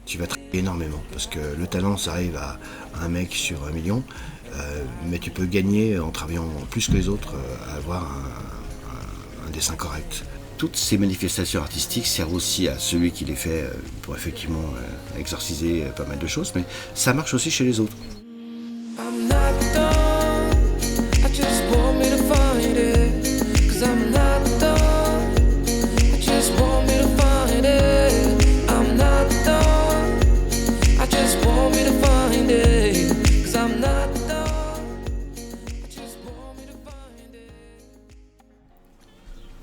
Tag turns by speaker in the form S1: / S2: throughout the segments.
S1: tu vas travailler énormément. Parce que le talent, ça arrive à un mec sur 1 million, mais tu peux gagner en travaillant plus que les autres à avoir un dessin correct. Toutes ces manifestations artistiques servent aussi à celui qui les fait pour effectivement exorciser pas mal de choses, mais ça marche aussi chez les autres. I'm not done. I just want me to find it. 'Cause I'm not done. I just want me to find it. I'm not done. I just want me to find it. 'Cause I'm not done. I just want me to find it.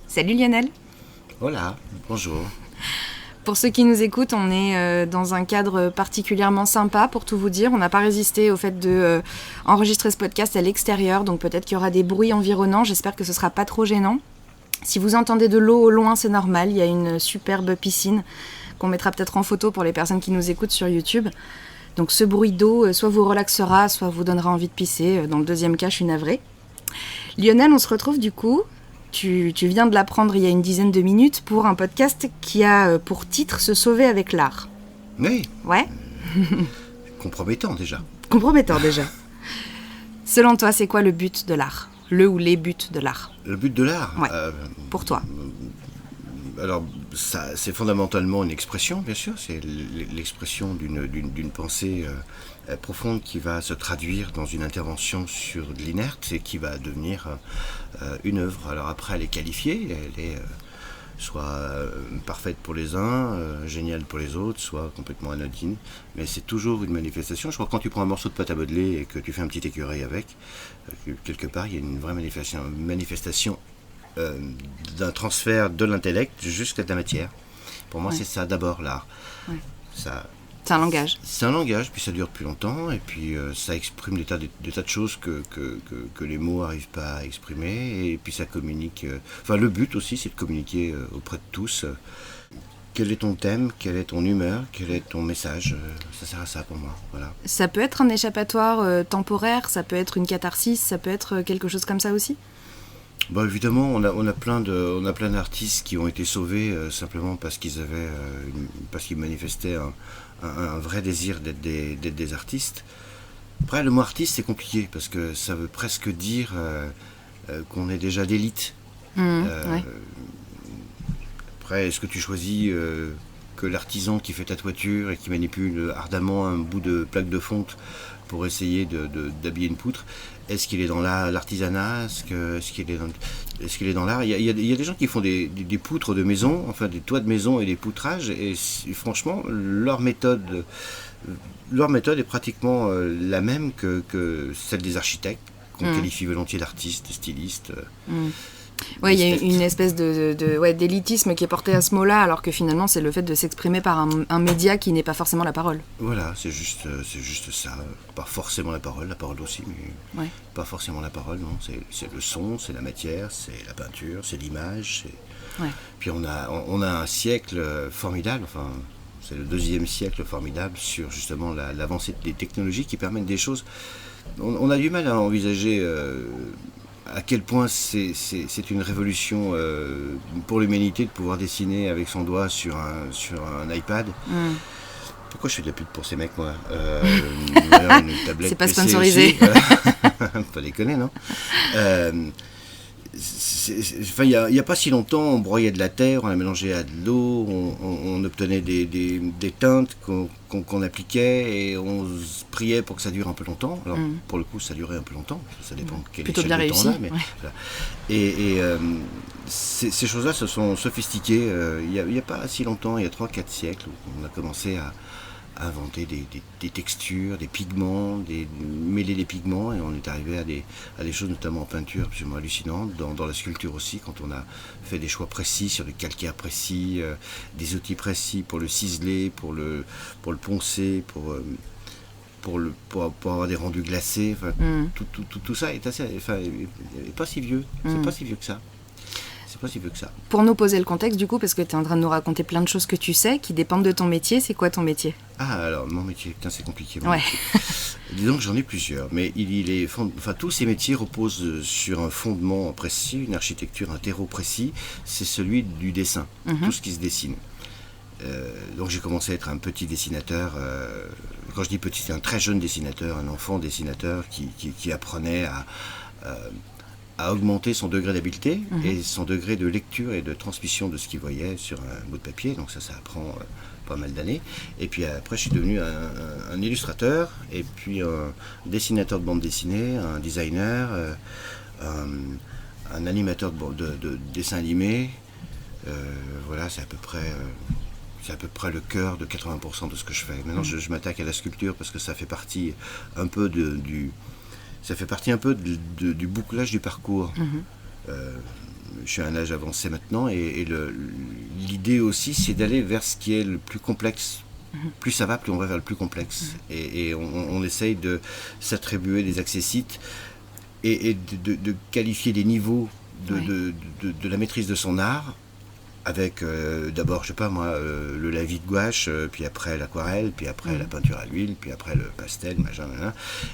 S2: Salut Lionel.
S1: Voilà, bonjour.
S2: Pour ceux qui nous écoutent, on est dans un cadre particulièrement sympa, pour tout vous dire. On n'a pas résisté au fait de enregistrer ce podcast à l'extérieur, donc peut-être qu'il y aura des bruits environnants. J'espère que ce sera pas trop gênant. Si vous entendez de l'eau au loin, c'est normal. Il y a une superbe piscine qu'on mettra peut-être en photo pour les personnes qui nous écoutent sur YouTube. Donc ce bruit d'eau, soit vous relaxera, soit vous donnera envie de pisser. Dans le deuxième cas, je suis navrée. Lionel, on se retrouve du coup... Tu viens de l'apprendre il y a une dizaine de minutes pour un podcast qui a pour titre « Se sauver avec l'art ».
S1: Oui.
S2: Ouais.
S1: Compromettant déjà.
S2: Compromettant déjà. Selon toi, c'est quoi le but de l'art ? Le ou les buts de l'art ?
S1: Le but de l'art ?
S2: Ouais. Pour toi.
S1: Alors, ça, c'est fondamentalement une expression, bien sûr. C'est l'expression d'une pensée profonde qui va se traduire dans une intervention sur de l'inerte et qui va devenir une œuvre. Alors après, elle est qualifiée, elle est soit parfaite pour les uns, géniale pour les autres, soit complètement anodine. Mais c'est toujours une manifestation. Je crois que quand tu prends un morceau de pâte à modeler et que tu fais un petit écureuil avec, quelque part, il y a une vraie manifestation d'un transfert de l'intellect jusqu'à la matière. Pour moi, c'est ça d'abord, l'art.
S2: Ouais.
S1: Ça,
S2: c'est un langage.
S1: C'est un langage, puis ça dure depuis longtemps, et puis ça exprime des tas de choses que les mots n'arrivent pas à exprimer, et puis ça communique. Enfin, le but aussi, c'est de communiquer auprès de tous. Quel est ton thème, quelle est ton humeur, quel est ton message, ça sert à ça pour moi, voilà.
S2: Ça peut être un échappatoire temporaire, ça peut être une catharsis, ça peut être quelque chose comme ça aussi ?
S1: Bon, évidemment, on a plein d'artistes qui ont été sauvés simplement parce qu'ils manifestaient un vrai désir d'être des artistes. Après, le mot artiste, c'est compliqué parce que ça veut presque dire qu'on est déjà d'élite.
S2: Ouais.
S1: Après, est-ce que tu choisis que l'artisan qui fait ta toiture et qui manipule ardemment un bout de plaque de fonte pour essayer d'habiller une poutre, est-ce qu'il est dans l'artisanat, est-ce qu'il est dans l'art? Il y a des gens qui font des poutres de maison, enfin des toits de maison et des poutrages, et franchement, leur méthode est pratiquement la même que celle des architectes, qu'on qualifie volontiers d'artistes, de stylistes.
S2: Oui, il y a une espèce d'élitisme qui est porté à ce mot-là, alors que finalement c'est le fait de s'exprimer par un média qui n'est pas forcément la parole.
S1: Voilà, c'est juste ça. Pas forcément la parole aussi, mais pas forcément la parole, non. C'est le son, c'est la matière, c'est la peinture, c'est l'image. Puis on a un siècle formidable, enfin c'est le 2e siècle formidable sur justement l'avancée des technologies qui permettent des choses. On a du mal à envisager à quel point c'est une révolution pour l'humanité de pouvoir dessiner avec son doigt sur un iPad. Pourquoi je fais de la pub pour ces mecs, moi une tablette
S2: c'est pas
S1: PC
S2: sponsorisé.
S1: Pas déconner, non. Il n'y a pas si longtemps, on broyait de la terre, on la mélangeait à de l'eau, on obtenait des teintes qu'on appliquait et on priait pour que ça dure un peu longtemps. Alors, pour le coup, ça durait un peu longtemps, ça dépend de quelle
S2: plutôt bien réussi.
S1: Temps-là, mais, voilà. Et ces choses-là se sont sophistiquées. Il n'y a pas si longtemps, il y a 3-4 siècles, où on a commencé à inventer des textures, des pigments, mêler des pigments, et on est arrivé à des choses notamment en peinture absolument hallucinantes, dans la sculpture aussi, quand on a fait des choix précis sur du calcaire précis, des outils précis pour le ciseler, pour le poncer, pour avoir des rendus glacés, tout ça est pas si vieux, c'est pas si vieux que ça. C'est pas si vieux que ça.
S2: Pour nous poser le contexte, du coup, parce que tu es en train de nous raconter plein de choses que tu sais, qui dépendent de ton métier, c'est quoi ton métier ?
S1: Ah, alors, mon métier, putain, c'est compliqué.
S2: Ouais.
S1: Disons que j'en ai plusieurs, mais tous ces métiers reposent sur un fondement précis, une architecture, un terreau précis, c'est celui du dessin, tout ce qui se dessine. Donc j'ai commencé à être un petit dessinateur. Quand je dis petit, c'est un très jeune dessinateur, un enfant dessinateur qui apprenait à augmenter son degré d'habileté et son degré de lecture et de transmission de ce qu'il voyait sur un bout de papier. Donc ça apprend pas mal d'années. Et puis après, je suis devenu un illustrateur, et puis un dessinateur de bande dessinée, un designer, un animateur de dessins animés. Voilà, c'est à peu près le cœur de 80% de ce que je fais. Maintenant, je m'attaque à la sculpture parce que ça fait partie un peu du bouclage du parcours. Je suis à un âge avancé maintenant, et l'idée aussi, c'est d'aller vers ce qui est le plus complexe. Plus ça va, plus on va vers le plus complexe. Et on essaye de s'attribuer des accessites et de qualifier des niveaux de la maîtrise de son art, avec d'abord, je sais pas moi, le lavis de gouache, puis après l'aquarelle, puis après la peinture à l'huile, puis après le pastel, machin.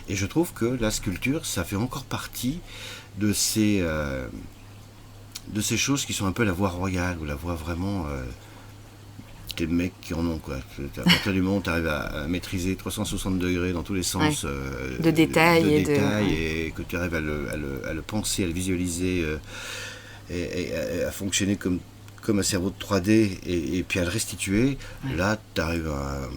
S1: Et je trouve que la sculpture, ça fait encore partie de ces choses qui sont un peu la voie royale, ou la voie vraiment des mecs qui en ont, quoi. À partir du moment où tu arrives à maîtriser 360 degrés dans tous les sens
S2: de détails,
S1: et que tu arrives à le penser, à le visualiser, et à fonctionner comme un cerveau de 3D, et puis à le restituer, là tu arrives à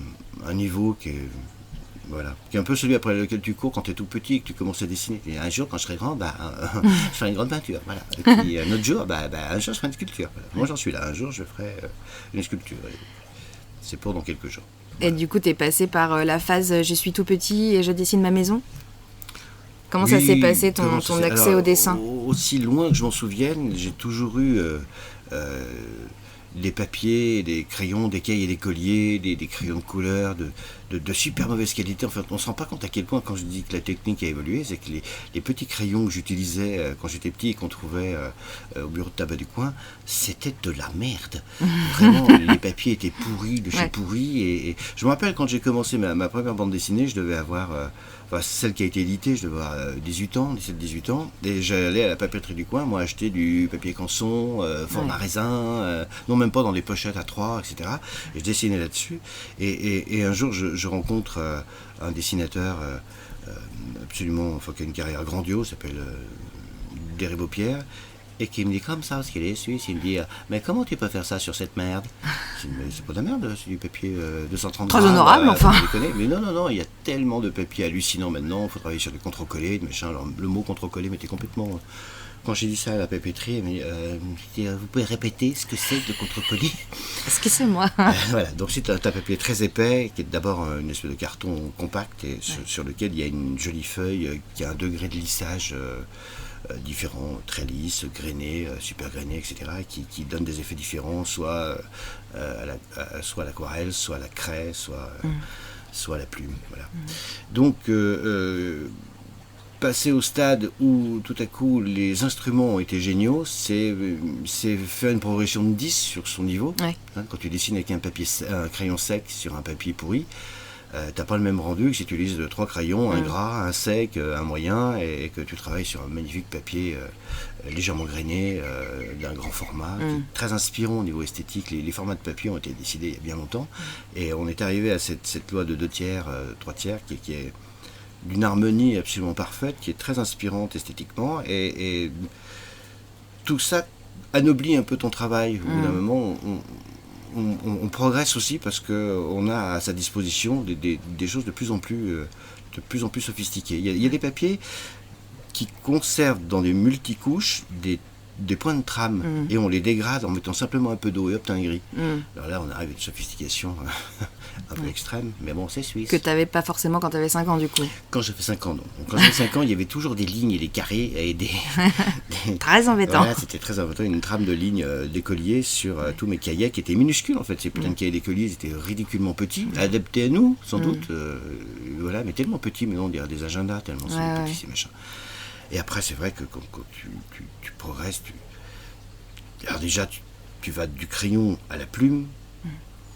S1: un niveau qui est un peu celui après lequel tu cours quand tu es tout petit et que tu commences à dessiner. Et un jour, quand je serai grand, je ferai une grande peinture. Voilà. Et puis un autre jour, un jour je ferai une sculpture. Voilà. Moi j'en suis là, un jour je ferai une sculpture. Et c'est pour dans quelques jours.
S2: Et du coup, tu es passé par la phase je suis tout petit et je dessine ma maison. Comment ça s'est passé ton accès au dessin?
S1: Aussi loin que je m'en souvienne, j'ai toujours eu des papiers, des crayons, des cahiers, des colliers, des crayons de couleur de super mauvaise qualité. En fait, on ne se rend pas compte à quel point, quand je dis que la technique a évolué, c'est que les petits crayons que j'utilisais quand j'étais petit et qu'on trouvait au bureau de tabac du coin, c'était de la merde. Vraiment, les papiers étaient pourris, de chez pourris. Et je me rappelle, quand j'ai commencé ma première bande dessinée, je devais avoir... celle qui a été éditée, je devais avoir 17-18 ans, et j'allais à la papeterie du coin, moi, acheter du papier canson, format raisin, non, même pas dans des pochettes à 3, etc. Et je dessinais là-dessus, et un jour, je rencontre un dessinateur absolument, qui a une carrière grandiose, s'appelle Derry Beaupierre, et qui me dit comme ça, parce qu'il est suisse, il me dit mais comment tu peux faire ça sur cette merde? Je dis, mais c'est pas de la merde, c'est du papier 230
S2: très
S1: grammes.
S2: honorable, enfin.
S1: Mais non, il y a tellement de papier hallucinant maintenant, il faut travailler sur du contre-collé, de machin. Alors le mot contre-collé m'était complètement... Quand j'ai dit ça à la papeterie, elle m'a dit vous pouvez répéter ce que c'est que le contre-collé?
S2: Excusez-moi.
S1: Voilà, donc c'est un papier très épais, qui est d'abord une espèce de carton compact, et sur lequel il y a une jolie feuille qui a un degré de lissage différents, très lisses, grainés, super grainés, etc., qui donnent des effets différents, soit à l'aquarelle, soit à la craie, soit à la plume. Voilà. Donc, passer au stade où tout à coup les instruments ont été géniaux, c'est faire une progression de 10 sur son niveau.
S2: Ouais.
S1: Quand tu dessines avec un crayon sec sur un papier pourri, t'as pas le même rendu que si tu utilises 3 crayons, un gras, un sec, un moyen, et que tu travailles sur un magnifique papier légèrement grainé, d'un grand format, qui est très inspirant au niveau esthétique. Les formats de papier ont été décidés il y a bien longtemps, et on est arrivé à cette loi de 2 tiers, 3 tiers, qui est d'une harmonie absolument parfaite, qui est très inspirante esthétiquement, et tout ça anoblit un peu ton travail. Au bout d'un moment, on progresse aussi parce qu'on a à sa disposition des choses de plus en plus sophistiquées. Il y a des papiers qui conservent dans des multicouches des points de trame, et on les dégrade en mettant simplement un peu d'eau, et hop, t'as un gris. Alors là, on arrive à une sophistication un peu extrême, mais bon, c'est suisse.
S2: Que tu n'avais pas forcément quand tu avais 5 ans, du coup.
S1: Quand j'avais 5 ans, non. Donc, quand j'avais 5 ans, il y avait toujours des lignes et des carrés et des
S2: très embêtant.
S1: Voilà, c'était très embêtant, une trame de lignes d'écoliers sur tous mes cahiers qui étaient minuscules, en fait. Ces putains de cahiers d'écoliers, ils étaient ridiculement petits, adaptés à nous, sans doute, voilà, mais tellement petits, mais on dirait des agendas, tellement c'est petits, ces machins. Et après, c'est vrai que quand tu progresses, alors déjà, tu vas du crayon à la plume.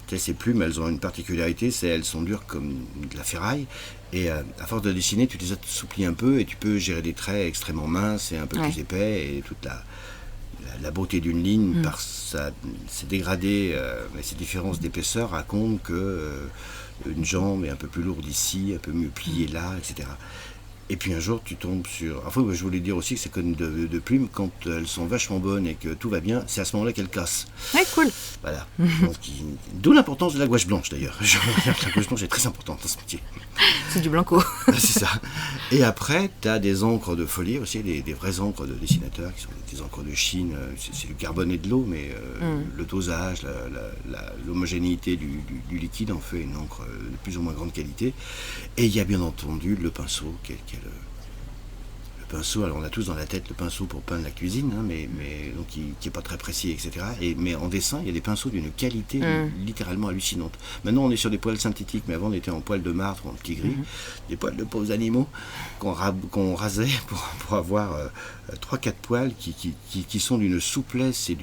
S1: Tu sais, ces plumes, elles ont une particularité, elles sont dures comme de la ferraille. Et à force de dessiner, tu les assouplis un peu, et tu peux gérer des traits extrêmement minces et un peu plus épais, et toute la beauté d'une ligne par ses dégradés, et ses différences d'épaisseur racontent que une jambe est un peu plus lourde ici, un peu mieux pliée là, etc. Et puis un jour, tu tombes sur... Enfin, je voulais dire aussi que c'est comme de plumes, quand elles sont vachement bonnes et que tout va bien, c'est à ce moment-là qu'elles cassent.
S2: Ouais, cool.
S1: Voilà. Donc, d'où l'importance de la gouache blanche, d'ailleurs. Je veux dire que la gouache blanche est très importante dans ce métier.
S2: C'est du blanco.
S1: C'est ça. Et après, tu as des encres de folie aussi, des vraies encres de dessinateurs, qui sont des encres de Chine. C'est du carbone et de l'eau, mais le dosage, l'homogénéité du liquide en fait une encre de plus ou moins grande qualité. Et il y a bien entendu le pinceau, qui est le pinceau. Alors on a tous dans la tête le pinceau pour peindre la cuisine, hein, mais donc qui est pas très précis, etc. Mais en dessin, il y a des pinceaux d'une qualité littéralement hallucinante. Maintenant, on est sur des poils synthétiques, mais avant, on était en poils de martre ou en petit gris, des poils de pauvres animaux qu'on rasait pour avoir 3-4 poils qui sont d'une souplesse et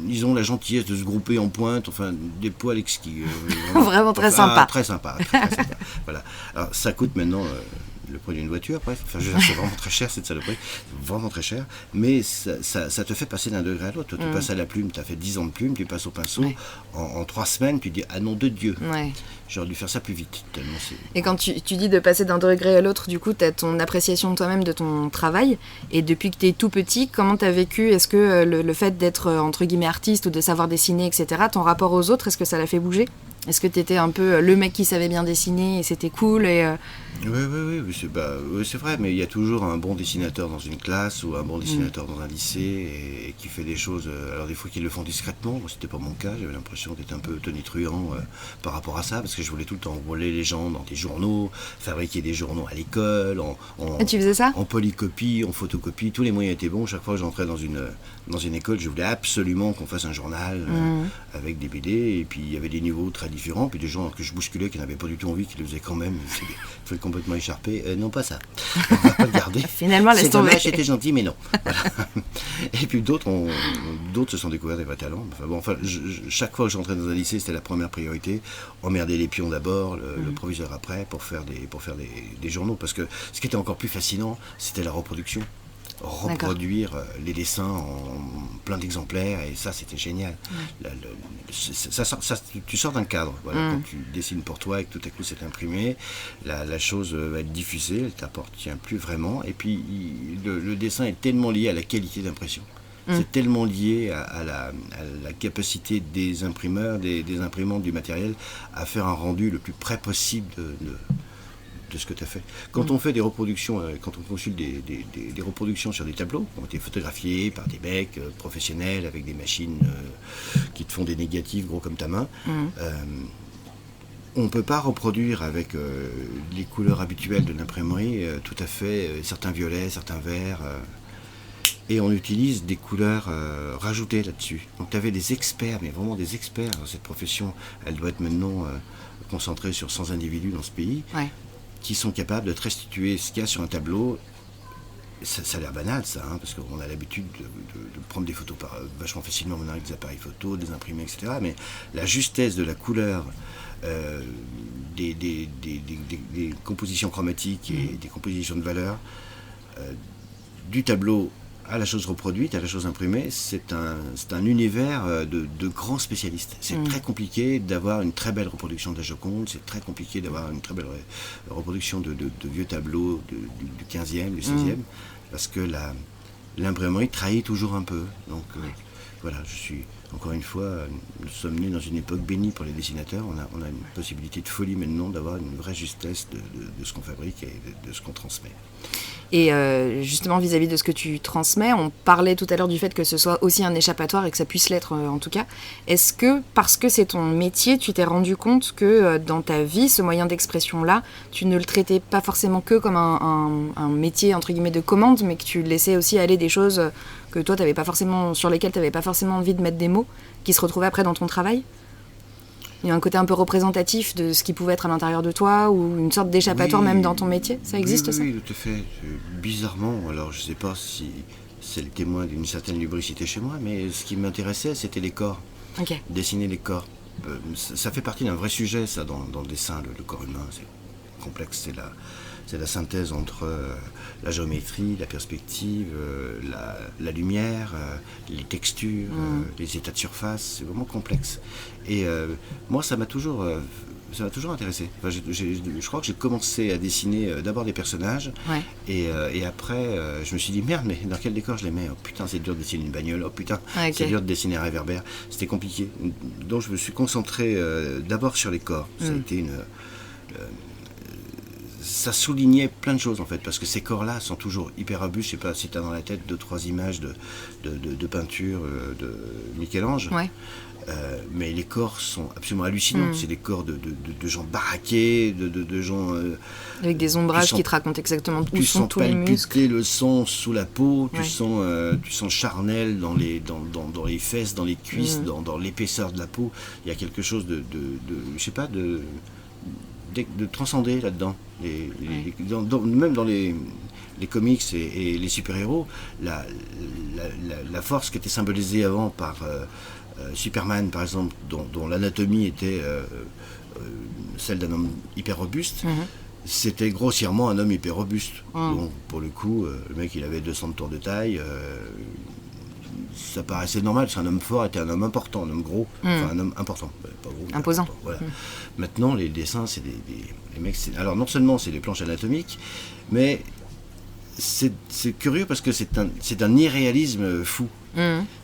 S1: ils ont la gentillesse de se grouper en pointe, enfin des poils exquis.
S2: Vraiment très sympa.
S1: Très sympa. Voilà. Alors ça coûte maintenant le prix d'une voiture, bref. Enfin, c'est vraiment très cher cette saloperie, vraiment très cher, mais ça te fait passer d'un degré à l'autre. Tu passes à la plume, tu as fait 10 ans de plume, tu passes au pinceau, en 3 semaines, tu dis ah nom de Dieu, j'aurais dû faire ça plus vite. Tellement
S2: et quand tu dis de passer d'un degré à l'autre, du coup, tu as ton appréciation de toi-même, de ton travail, et depuis que tu es tout petit, comment tu as vécu, est-ce que le fait d'être entre guillemets artiste ou de savoir dessiner, etc., ton rapport aux autres, est-ce que ça l'a fait bouger ? Est-ce que tu étais un peu le mec qui savait bien dessiner et c'était cool et
S1: Oui, c'est vrai, mais il y a toujours un bon dessinateur dans une classe ou un bon dessinateur dans un lycée et qui fait des choses. Alors des fois qu'ils le font discrètement, moi c'était pas mon cas, j'avais l'impression d'être un peu tonitruant par rapport à ça, parce que je voulais tout le temps voler les gens dans des journaux, fabriquer des journaux à l'école,
S2: Et tu faisais ça ?
S1: En polycopie, en photocopie, tous les moyens étaient bons. Chaque fois que j'entrais dans une école, je voulais absolument qu'on fasse un journal avec des BD, et puis il y avait des niveaux très différents, puis des gens que je bousculais qui n'avaient pas du tout envie, qui le faisaient quand même, il faut complètement écharpé. Non, pas ça. On va pas le garder.
S2: Finalement, laisse tomber.
S1: C'était gentil, mais non. Voilà. Et puis d'autres se sont découverts des vrais talents. Chaque fois que j'entrais dans un lycée, c'était la première priorité. Emmerder les pions d'abord, le proviseur après, pour faire des journaux. Parce que ce qui était encore plus fascinant, c'était la reproduction. Reproduire les dessins en plein d'exemplaires, et ça c'était génial. Tu sors d'un cadre, voilà, quand tu dessines pour toi et que tout à coup c'est imprimé, la chose va être diffusée, elle t'appartient plus vraiment, et puis le dessin est tellement lié à la qualité d'impression. C'est tellement lié à la capacité des imprimeurs, des imprimantes, du matériel à faire un rendu le plus près possible de ce que tu as fait. Quand on fait des reproductions, quand on consulte des reproductions sur des tableaux qui ont été photographiés par des mecs professionnels avec des machines qui te font des négatifs gros comme ta main, on ne peut pas reproduire avec les couleurs habituelles de l'imprimerie tout à fait certains violets, certains verts, et on utilise des couleurs rajoutées là-dessus. Donc tu avais des experts, mais vraiment des experts dans cette profession. Elle doit être maintenant concentrée sur 100 individus dans ce pays. Qui sont capables de te restituer ce qu'il y a sur un tableau. Ça a l'air banal, ça, hein, parce qu'on a l'habitude de prendre des photos vachement facilement maintenant avec des appareils photo, des imprimés, etc. Mais la justesse de la couleur, des compositions chromatiques et des compositions de valeurs, du tableau à la chose reproduite, à la chose imprimée, c'est un univers de grands spécialistes. C'est très compliqué d'avoir une très belle reproduction de la Joconde, c'est très compliqué d'avoir une très belle reproduction de vieux tableaux du 15e, du 16e, parce que l'imprimerie trahit toujours un peu. Donc voilà, encore une fois, nous sommes nés dans une époque bénie pour les dessinateurs. On a une possibilité de folie maintenant d'avoir une vraie justesse de ce qu'on fabrique et de ce qu'on transmet.
S2: Et justement, vis-à-vis de ce que tu transmets, on parlait tout à l'heure du fait que ce soit aussi un échappatoire et que ça puisse l'être en tout cas. Est-ce que, parce que c'est ton métier, tu t'es rendu compte que dans ta vie, ce moyen d'expression-là, tu ne le traitais pas forcément que comme un métier, entre guillemets, de commande, mais que tu laissais aussi aller des choses que toi, sur lesquelles tu n'avais pas forcément envie de mettre des mots, qui se retrouvaient après dans ton travail ? Il y a un côté un peu représentatif de ce qui pouvait être à l'intérieur de toi, ou une sorte d'échappatoire même dans ton métier. Ça existe, ça ?
S1: Oui, tout à fait. Bizarrement, alors je ne sais pas si c'est le témoin d'une certaine lubricité chez moi, mais ce qui m'intéressait, c'était les corps. Dessiner les corps. Ça fait partie d'un vrai sujet, ça, dans le dessin, le corps humain. C'est complexe, c'est la synthèse entre la géométrie, la perspective, la lumière, les textures, les états de surface. C'est vraiment complexe. Et moi, ça m'a toujours intéressé. Enfin, je crois que j'ai commencé à dessiner d'abord des personnages, et après je me suis dit merde, mais dans quel décor je les mets? Oh putain, c'est dur de dessiner une bagnole, oh putain, c'est dur de dessiner un réverbère, c'était compliqué. Donc je me suis concentré d'abord sur les corps. Ça a été ça soulignait plein de choses en fait, parce que ces corps-là sont toujours hyper robustes. Je sais pas si tu as dans la tête 2-3 images de peinture de Michel-Ange. Mais les corps sont absolument hallucinants. C'est des corps de gens baraqués, de gens...
S2: avec des ombrages qui te racontent exactement où sont tous les muscles.
S1: Tu sens palpiter le sang sous la peau, tu sens charnel dans les fesses, dans les cuisses, dans l'épaisseur de la peau. Il y a quelque chose je sais pas, de transcender là-dedans. Même dans les comics et les super-héros, la force qui était symbolisée avant par... Superman, par exemple, dont l'anatomie était celle d'un homme hyper robuste, c'était grossièrement un homme hyper robuste. Donc, pour le coup, le mec, il avait 200 de tour de taille. Ça paraissait normal. C'est un homme fort, était un homme important, un homme gros, enfin un homme important, pas gros,
S2: imposant.
S1: Important, voilà. Maintenant, les dessins, c'est les mecs. Alors, non seulement c'est des planches anatomiques, mais c'est curieux parce que c'est un irréalisme fou.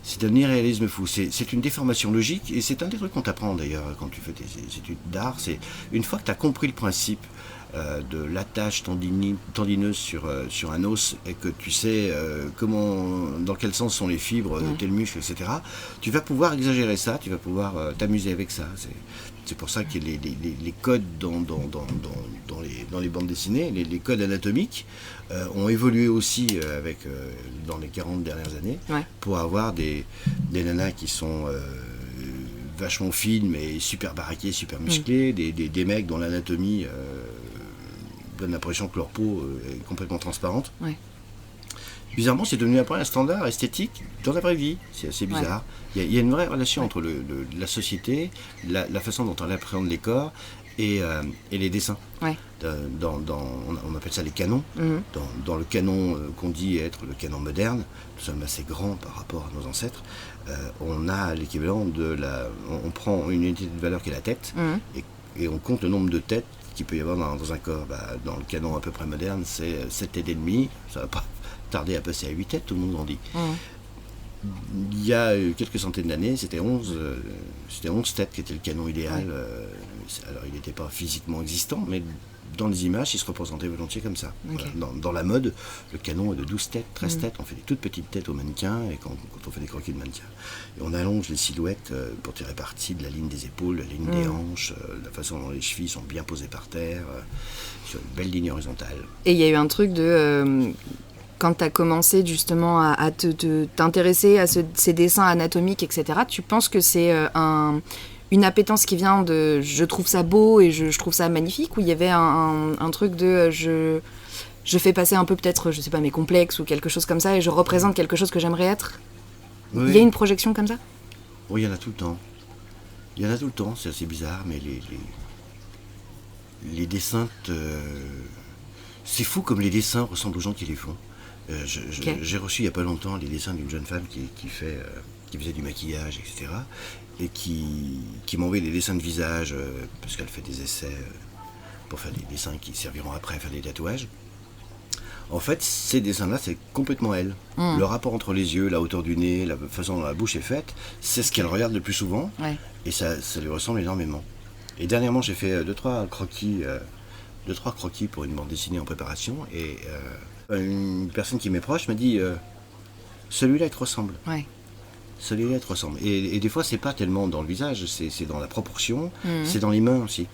S1: C'est un irréalisme fou. C'est une déformation logique, et c'est un des trucs qu'on t'apprend d'ailleurs quand tu fais tes études d'art. C'est une fois que tu as compris le principe de l'attache tendineuse sur un os, et que tu sais dans quel sens sont les fibres de tel muscle, etc., tu vas pouvoir exagérer ça, tu vas pouvoir t'amuser avec ça. C'est pour ça que les codes dans les bandes dessinées, les codes anatomiques ont évolué aussi dans les 40 dernières années, pour avoir des nanas qui sont vachement fines mais super baraquées, super musclées, des mecs dont l'anatomie donne l'impression que leur peau est complètement transparente. Bizarrement, c'est devenu après un standard esthétique dans la vraie vie. C'est assez bizarre. Il y a une vraie relation entre la société, la façon dont on appréhende les corps et les dessins. On appelle ça les canons. Dans le canon qu'on dit être le canon moderne, nous sommes assez grands par rapport à nos ancêtres. On a l'équivalent on prend une unité de valeur qui est la tête, et on compte le nombre de têtes qu'il peut y avoir dans un corps. Dans le canon à peu près moderne, c'est 7 têtes et demie. Ça va pas tarder à passer à 8 têtes, tout le monde en dit. Il y a quelques centaines d'années, c'était 11 têtes qui était le canon idéal. Alors il n'était pas physiquement existant, mais dans les images, il se représentait volontiers comme ça. Voilà. Dans la mode, le canon est de 12 têtes, 13 têtes. On fait des toutes petites têtes aux mannequins, et quand on fait des croquis de mannequins. Et on allonge les silhouettes pour tirer parti de la ligne des épaules, la ligne des hanches, la façon dont les chevilles sont bien posées par terre, sur une belle ligne horizontale.
S2: Et il y a eu un truc quand tu as commencé justement à t'intéresser à ces dessins anatomiques, etc., tu penses que c'est une appétence qui vient de je trouve ça beau et je trouve ça magnifique, ou il y avait un truc de je fais passer un peu peut-être, je sais pas, mes complexes ou quelque chose comme ça, et je représente quelque chose que j'aimerais être? Il y a une projection comme ça?
S1: Oui, il y en a tout le temps. Il y en a tout le temps, c'est assez bizarre, mais les dessins, c'est fou comme les dessins ressemblent aux gens qui les font. J'ai reçu il n'y a pas longtemps les dessins d'une jeune femme qui faisait du maquillage, etc., et qui m'envoie des dessins de visage, parce qu'elle fait des essais pour faire des dessins qui serviront après à faire des tatouages. En fait, ces dessins-là, c'est complètement elle. Le rapport entre les yeux, la hauteur du nez, la façon dont la bouche est faite, c'est ce qu'elle regarde le plus souvent, et ça lui ressemble énormément. Et dernièrement, j'ai fait 2-3 croquis pour une bande dessinée en préparation, et une personne qui m'est proche m'a dit celui-là, il te ressemble. Celui-là, il te ressemble. Et des fois, c'est pas tellement dans le visage, c'est dans la proportion, c'est dans les mains aussi.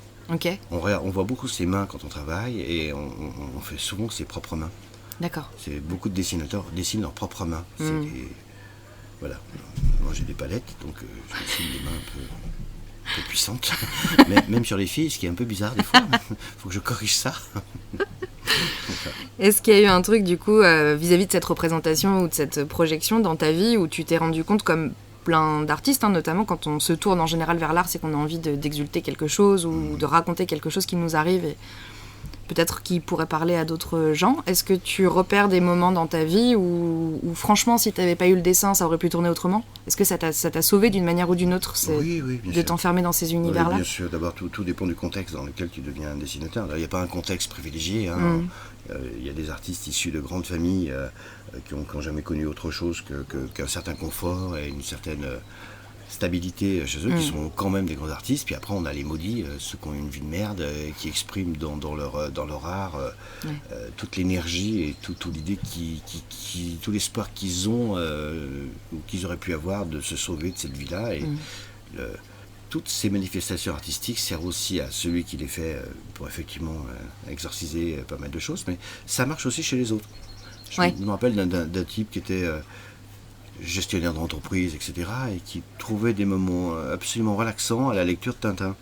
S1: On voit beaucoup ses mains quand on travaille, et on fait souvent ses propres mains.
S2: D'accord.
S1: Beaucoup de dessinateurs dessinent leurs propres mains. Voilà. Moi, j'ai des palettes, donc je dessine des mains un peu puissantes. Mais même sur les filles, ce qui est un peu bizarre des fois. Faut que je corrige ça.
S2: Est-ce qu'il y a eu un truc du coup vis-à-vis de cette représentation ou de cette projection dans ta vie où tu t'es rendu compte, comme plein d'artistes, notamment quand on se tourne en général vers l'art, c'est qu'on a envie d'exulter quelque chose ou de raconter quelque chose qui nous arrive, et peut-être qui pourrait parler à d'autres gens. Est-ce que tu repères des moments dans ta vie où franchement, si tu n'avais pas eu le dessin, ça aurait pu tourner autrement? Est-ce que ça t'a sauvé d'une manière ou d'une autre,
S1: Oui, bien
S2: de
S1: sûr.
S2: t'enfermer dans ces univers-là?
S1: Oui, bien sûr. D'abord, tout dépend du contexte dans lequel tu deviens un dessinateur. Il n'y a pas un contexte privilégié. Hein. Il y a des artistes issus de grandes familles qui n'ont jamais connu autre chose qu'un certain confort et une certaine stabilité chez eux, qui sont quand même des grands artistes. Puis après, on a les maudits, ceux qui ont une vie de merde, qui expriment dans leur art toute l'énergie et toute l'idée, tout l'espoir qu'ils ont ou qu'ils auraient pu avoir de se sauver de cette vie-là. Et toutes ces manifestations artistiques servent aussi à celui qui les fait pour effectivement exorciser pas mal de choses, mais ça marche aussi chez les autres. Je me rappelle d'un type qui était gestionnaire d'entreprise, etc., et qui trouvait des moments absolument relaxants à la lecture de Tintin.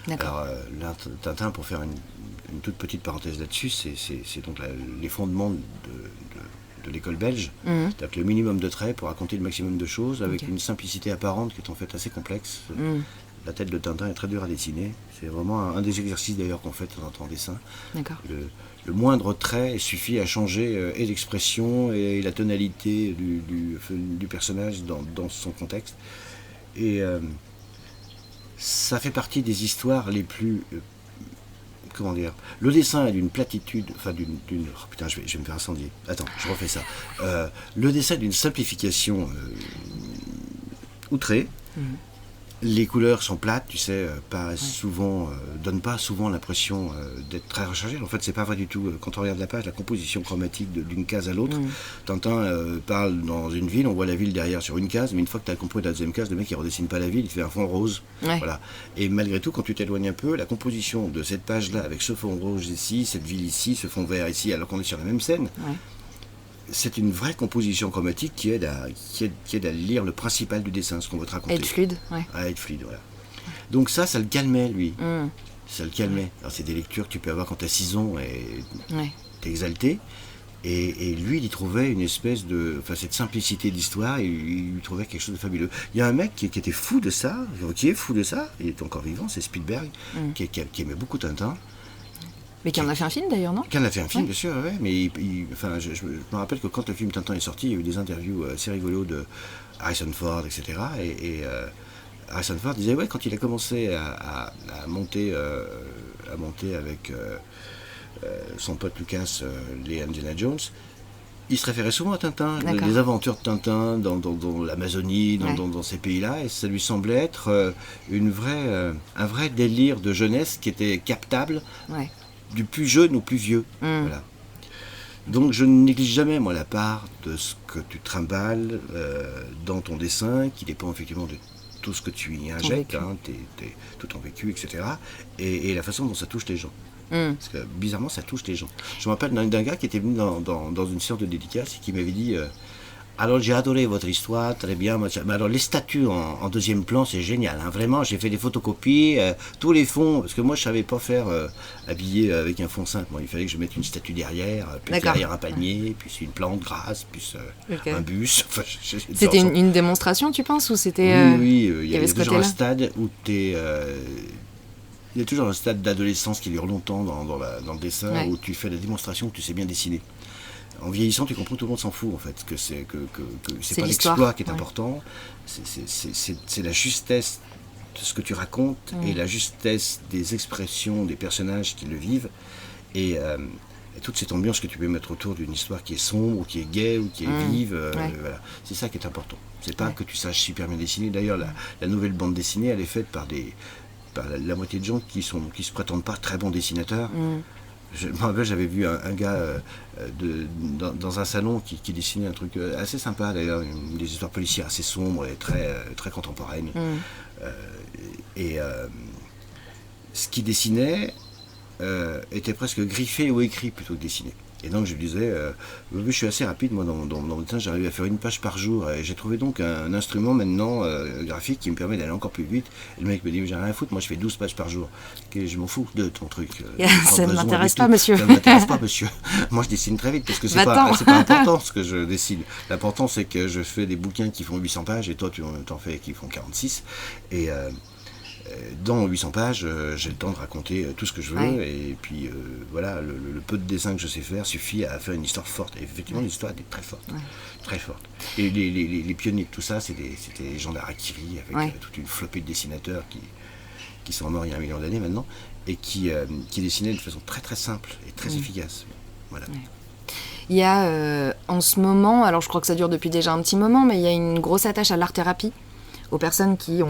S2: D'accord.
S1: Alors, Tintin, pour faire une toute petite parenthèse là-dessus, c'est donc les fondements de l'école belge. C'est-à-dire que le minimum de traits pour raconter le maximum de choses, avec une simplicité apparente qui est en fait assez complexe. La tête de Tintin est très dure à dessiner. C'est vraiment un des exercices d'ailleurs qu'on fait en dessin.
S2: D'accord.
S1: Le moindre trait suffit à changer et l'expression et la tonalité du personnage dans son contexte. Et ça fait partie des histoires les plus... comment dire? Le dessin est d'une platitude... Enfin, oh putain, je vais me faire incendier. Attends, je refais ça. Le dessin est d'une simplification outrée. Les couleurs sont plates, tu sais, donnent pas souvent l'impression d'être très rechargées. En fait, c'est pas vrai du tout. Quand on regarde la page, la composition chromatique d'une case à l'autre, Tintin parle dans une ville, on voit la ville derrière sur une case, mais une fois que tu as compris la deuxième case, le mec il redessine pas la ville, il fait un fond rose. Voilà. Et malgré tout, quand tu t'éloignes un peu, la composition de cette page-là, avec ce fond rose ici, cette ville ici, ce fond vert ici, alors qu'on est sur la même scène, c'est une vraie composition chromatique qui aide à lire le principal du dessin, ce qu'on veut te raconter.
S2: Être fluide,
S1: Être fluide, voilà. Donc ça le calmait, lui. Ça le calmait. Alors c'est des lectures que tu peux avoir quand tu as 6 ans et t'es exalté. Et lui, il y trouvait une espèce de... Enfin, cette simplicité d'histoire, il lui trouvait quelque chose de fabuleux. Il y a un mec qui était fou de ça, il est encore vivant, c'est Spielberg, qui aimait beaucoup Tintin.
S2: Mais qui en a fait un film d'ailleurs, non?
S1: Qui en a fait un film, bien sûr, mais je me rappelle que quand le film Tintin est sorti, il y a eu des interviews assez rigolos de Harrison Ford, etc. Et Harrison Ford disait, quand il a commencé à monter avec son pote Lucas, les Indiana Jones, il se référait souvent à Tintin, les aventures de Tintin dans l'Amazonie, dans ces pays-là, et ça lui semblait être un vrai délire de jeunesse qui était captable. Du plus jeune au plus vieux. Voilà. Donc je ne néglige jamais, moi, la part de ce que tu trimbales dans ton dessin, qui dépend effectivement de tout ce que tu y injectes, tout ton vécu, etc. Et la façon dont ça touche les gens. Parce que bizarrement, ça touche les gens. Je me rappelle d'un gars qui était venu dans une séance de dédicace et qui m'avait dit alors j'ai adoré votre histoire, très bien, mais alors les statues en deuxième plan, c'est génial, hein, vraiment, j'ai fait des photocopies, tous les fonds, parce que moi je savais pas faire habiller avec un fond simple, il fallait que je mette une statue derrière, puis derrière un palmier, puis une plante grasse, puis un bus. Enfin,
S2: c'était une démonstration, tu penses, ou c'était...
S1: Oui, il y a toujours un stade où il y a toujours un stade d'adolescence qui dure longtemps dans le dessin, où tu fais la démonstration que tu sais bien dessiner. En vieillissant, tu comprends que tout le monde s'en fout, en fait, que c'est pas l'exploit qui est important, c'est la justesse de ce que tu racontes et la justesse des expressions des personnages qui le vivent et toute cette ambiance que tu peux mettre autour d'une histoire qui est sombre, ou qui est gaie, ou qui est vive, voilà. C'est ça qui est important. C'est pas que tu saches super bien dessiner. D'ailleurs, la nouvelle bande dessinée, elle est faite par la moitié de gens qui se prétendent pas très bons dessinateurs. Je me rappelle, j'avais vu un gars dans un salon qui dessinait un truc assez sympa d'ailleurs, des histoires policières assez sombres et très contemporaines. Ce qu'il dessinait était presque griffé ou écrit plutôt que dessiné. Et donc je lui disais, je suis assez rapide, moi dans le temps, j'arrive à faire 1 page par jour. Et j'ai trouvé donc un instrument maintenant graphique qui me permet d'aller encore plus vite. Et le mec me dit, j'ai rien à foutre, moi je fais 12 pages par jour. Et je m'en fous de ton truc.
S2: Ça ne m'intéresse pas, monsieur.
S1: Ça ne m'intéresse pas, monsieur. Moi je dessine très vite parce que c'est pas important ce que je dessine. L'important c'est que je fais des bouquins qui font 800 pages et toi tu en fais qui font 46. Dans 800 pages, j'ai le temps de raconter tout ce que je veux, et puis voilà, le peu de dessin que je sais faire suffit à faire une histoire forte. Et effectivement, l'histoire était très forte, très forte. Et les pionniers de tout ça, c'était les gens d'Harakiri, avec toute une flopée de dessinateurs qui sont morts il y a 1 million d'années maintenant, et qui dessinaient de façon très très simple et très efficace. Voilà.
S2: Il y a en ce moment, alors je crois que ça dure depuis déjà un petit moment, mais il y a une grosse attache à l'art-thérapie, aux personnes qui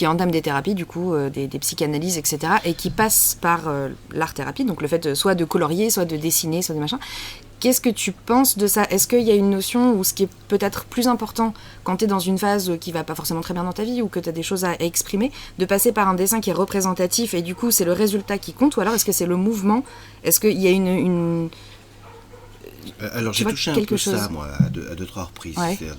S2: entament des thérapies, du coup, des psychanalyses, etc., et qui passent par l'art-thérapie, donc le fait soit de colorier, soit de dessiner, soit de machin. Qu'est-ce que tu penses de ça ? Est-ce qu'il y a une notion où ce qui est peut-être plus important quand tu es dans une phase qui va pas forcément très bien dans ta vie ou que tu as des choses à exprimer, de passer par un dessin qui est représentatif et du coup c'est le résultat qui compte, ou alors est-ce que c'est le mouvement ? Est-ce qu'il y a une...
S1: Alors j'ai touché un peu ça, moi, à 2-3 reprises, c'est-à-dire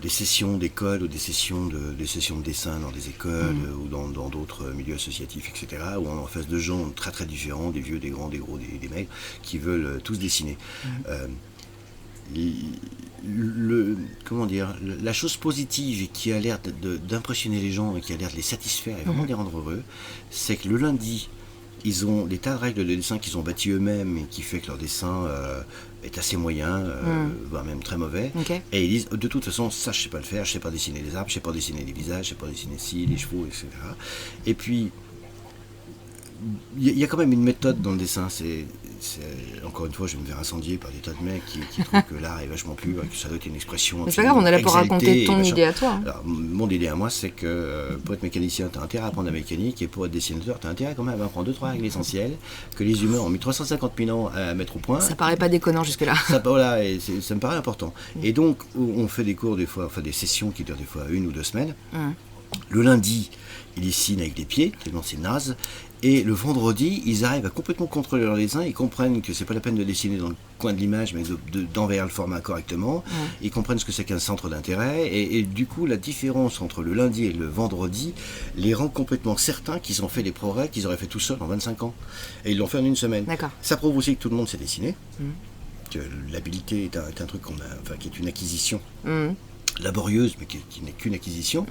S1: des sessions d'école ou des sessions de dessin dans des écoles ou dans d'autres milieux associatifs, etc., où on est en face de gens très très différents, des vieux, des grands, des gros, des maigres, qui veulent tous dessiner. Comment dire, la chose positive et qui a l'air d'impressionner les gens et qui a l'air de les satisfaire et vraiment de les rendre heureux, c'est que le lundi, ils ont des tas de règles de dessin qu'ils ont bâties eux-mêmes et qui fait que leur dessin est assez moyen, voire même très mauvais. Et ils disent, de toute façon, ça je sais pas le faire, je sais pas dessiner les arbres, je sais pas dessiner les visages, je sais pas dessiner les chevaux, etc. Et puis, il y a quand même une méthode dans le dessin. Encore une fois, je vais me faire incendier par des tas de mecs qui trouvent que l'art est vachement pur et que ça doit être une expression.
S2: C'est pas grave, on est là pour raconter ton idée à toi.
S1: Alors, mon idée à moi, c'est que pour être mécanicien, tu as intérêt à apprendre la mécanique, et pour être dessinateur, tu as intérêt quand même à apprendre 2-3 règles essentielles que les humains ont mis 350 000 ans à mettre au point.
S2: Ça paraît pas déconnant jusque-là.
S1: Voilà, et ça me paraît important. Et donc, on fait des cours, des fois, enfin des sessions qui durent des fois 1 ou 2 semaines. Le lundi, ils dessinent avec les pieds, tellement c'est naze. Et le vendredi, ils arrivent à complètement contrôler leur dessin, ils comprennent que c'est pas la peine de dessiner dans le coin de l'image, mais d'envers le format correctement. Ils comprennent ce que c'est qu'un centre d'intérêt, et du coup, la différence entre le lundi et le vendredi les rend complètement certains qu'ils ont fait des progrès qu'ils auraient fait tout seuls en 25 ans. Et ils l'ont fait en 1 semaine. Ça prouve aussi que tout le monde sait dessiner, que l'habilité est un truc qui est une acquisition. Laborieuse, mais qui n'est qu'une acquisition.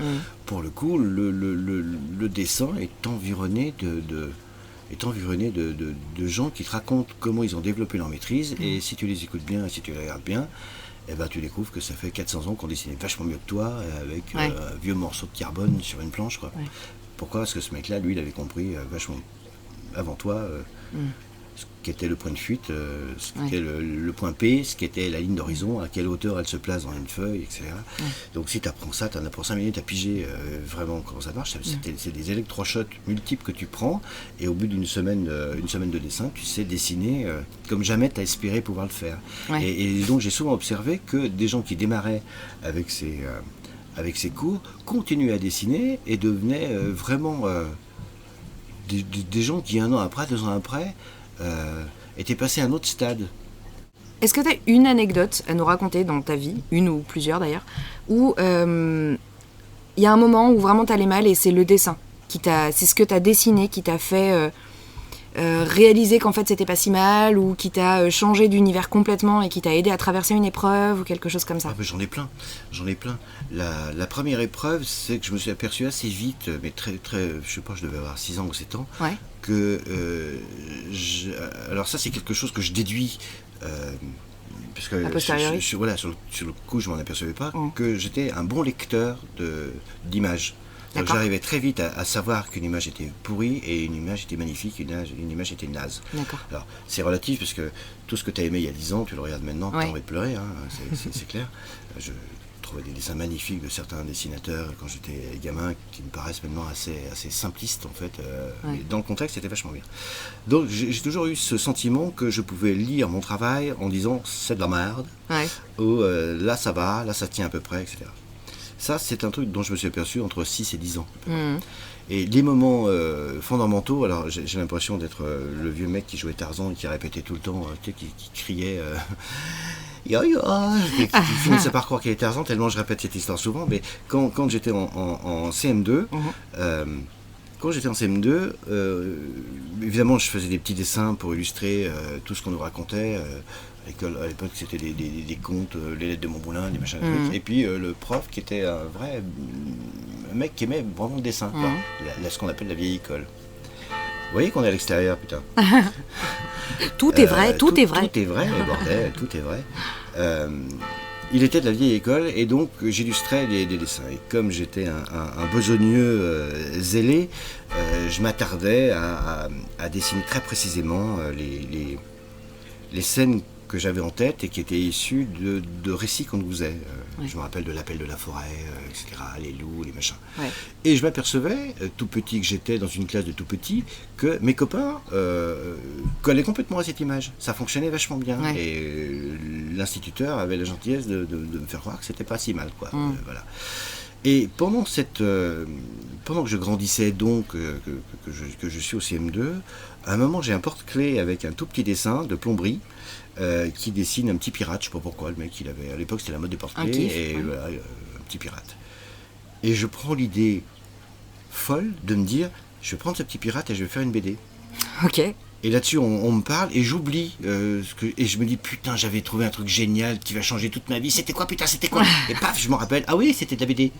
S1: Pour le coup, le dessin est environné de gens qui te racontent comment ils ont développé leur maîtrise, et si tu les écoutes bien, et si tu les regardes bien, eh ben, tu découvres que ça fait 400 ans qu'on dessinait vachement mieux que toi, avec un vieux morceau de carbone sur une planche, quoi. Pourquoi ? Parce que ce mec-là, lui, il avait compris vachement avant toi ce qu'était le point de fuite, ce qu'était le point P, ce qu'était la ligne d'horizon, à quelle hauteur elle se place dans une feuille, etc. Donc si tu apprends ça, tu en as pour 5 minutes à piger vraiment comment ça marche. C'est des électrochocs multiples que tu prends, et au bout d'une semaine de dessin, tu sais dessiner comme jamais tu as espéré pouvoir le faire. Et donc j'ai souvent observé que des gens qui démarraient avec ces cours continuaient à dessiner et devenaient vraiment des gens qui 1 an après, 2 ans après, était passé à un autre stade.
S2: Est-ce que tu as une anecdote à nous raconter dans ta vie, une ou plusieurs d'ailleurs, où il y a un moment où vraiment t'allais mal et c'est le dessin, c'est ce que tu as dessiné qui t'a fait réaliser qu'en fait c'était pas si mal, ou qui t'a changé d'univers complètement et qui t'a aidé à traverser une épreuve ou quelque chose comme ça?
S1: J'en ai plein. La première épreuve, c'est que je me suis aperçu assez vite, mais très, très, je sais pas, je devais avoir 6 ans ou 7 ans, que alors ça c'est quelque chose que je déduis parce que sur le coup je m'en apercevais pas, que j'étais un bon lecteur d'images. J'arrivais très vite à savoir qu'une image était pourrie et une image était magnifique, une image était naze. Alors c'est relatif, parce que tout ce que tu as aimé il y a 10 ans, tu le regardes maintenant, tu as envie de pleurer, hein, c'est clair. Je trouvais des dessins magnifiques de certains dessinateurs quand j'étais gamin, qui me paraissent maintenant assez simplistes en fait. Mais dans le contexte, c'était vachement bien. Donc j'ai toujours eu ce sentiment que je pouvais lire mon travail en disant c'est de la merde, ou là ça va, là ça tient à peu près, etc. Ça, c'est un truc dont je me suis aperçu entre 6 et 10 ans. Et les moments fondamentaux, alors j'ai l'impression d'être le vieux mec qui jouait Tarzan et qui répétait tout le temps, qui criait yo yo, qui finissait par croire qu'il était Tarzan, tellement je répète cette histoire souvent. Mais quand j'étais en CM2, quand j'étais en CM2, évidemment, je faisais des petits dessins pour illustrer tout ce qu'on nous racontait. À l'école, à l'époque, c'était des contes, les lettres de Montmoulin, des machins, trucs. Et puis le prof qui était un vrai mec qui aimait vraiment le dessin, quoi. Ce qu'on appelle la vieille école. Vous voyez qu'on est à l'extérieur, putain.
S2: Tout est vrai, tout est vrai.
S1: Tout est vrai, bordel, tout est vrai. Il était de la vieille école et donc j'illustrais des dessins. Et comme j'étais un besogneux zélé, je m'attardais à dessiner très précisément les scènes que j'avais en tête et qui étaient issues de récits qu'on nous faisait. Je me rappelle de l'appel de la forêt, etc., les loups, les machins. Ouais. Et je m'apercevais, tout petit que j'étais, dans une classe de tout petit, que mes copains collaient complètement à cette image. Ça fonctionnait vachement bien. Ouais. Et l'instituteur avait la gentillesse de me faire croire que c'était pas si mal, quoi. Voilà. Et pendant que je grandissais donc, que je suis au CM2, à un moment j'ai un porte-clés avec un tout petit dessin de plomberie qui dessine un petit pirate, je sais pas pourquoi, le mec il avait, à l'époque c'était la mode des porte-clés, et voilà, un petit pirate. Et je prends l'idée folle de me dire, je vais prendre ce petit pirate et je vais faire une BD.
S2: Ok.
S1: Et là-dessus, on me parle et j'oublie. Et je me dis, putain, j'avais trouvé un truc génial qui va changer toute ma vie. C'était quoi, putain, c'était quoi? Et paf, je me rappelle, ah oui, c'était de la BD.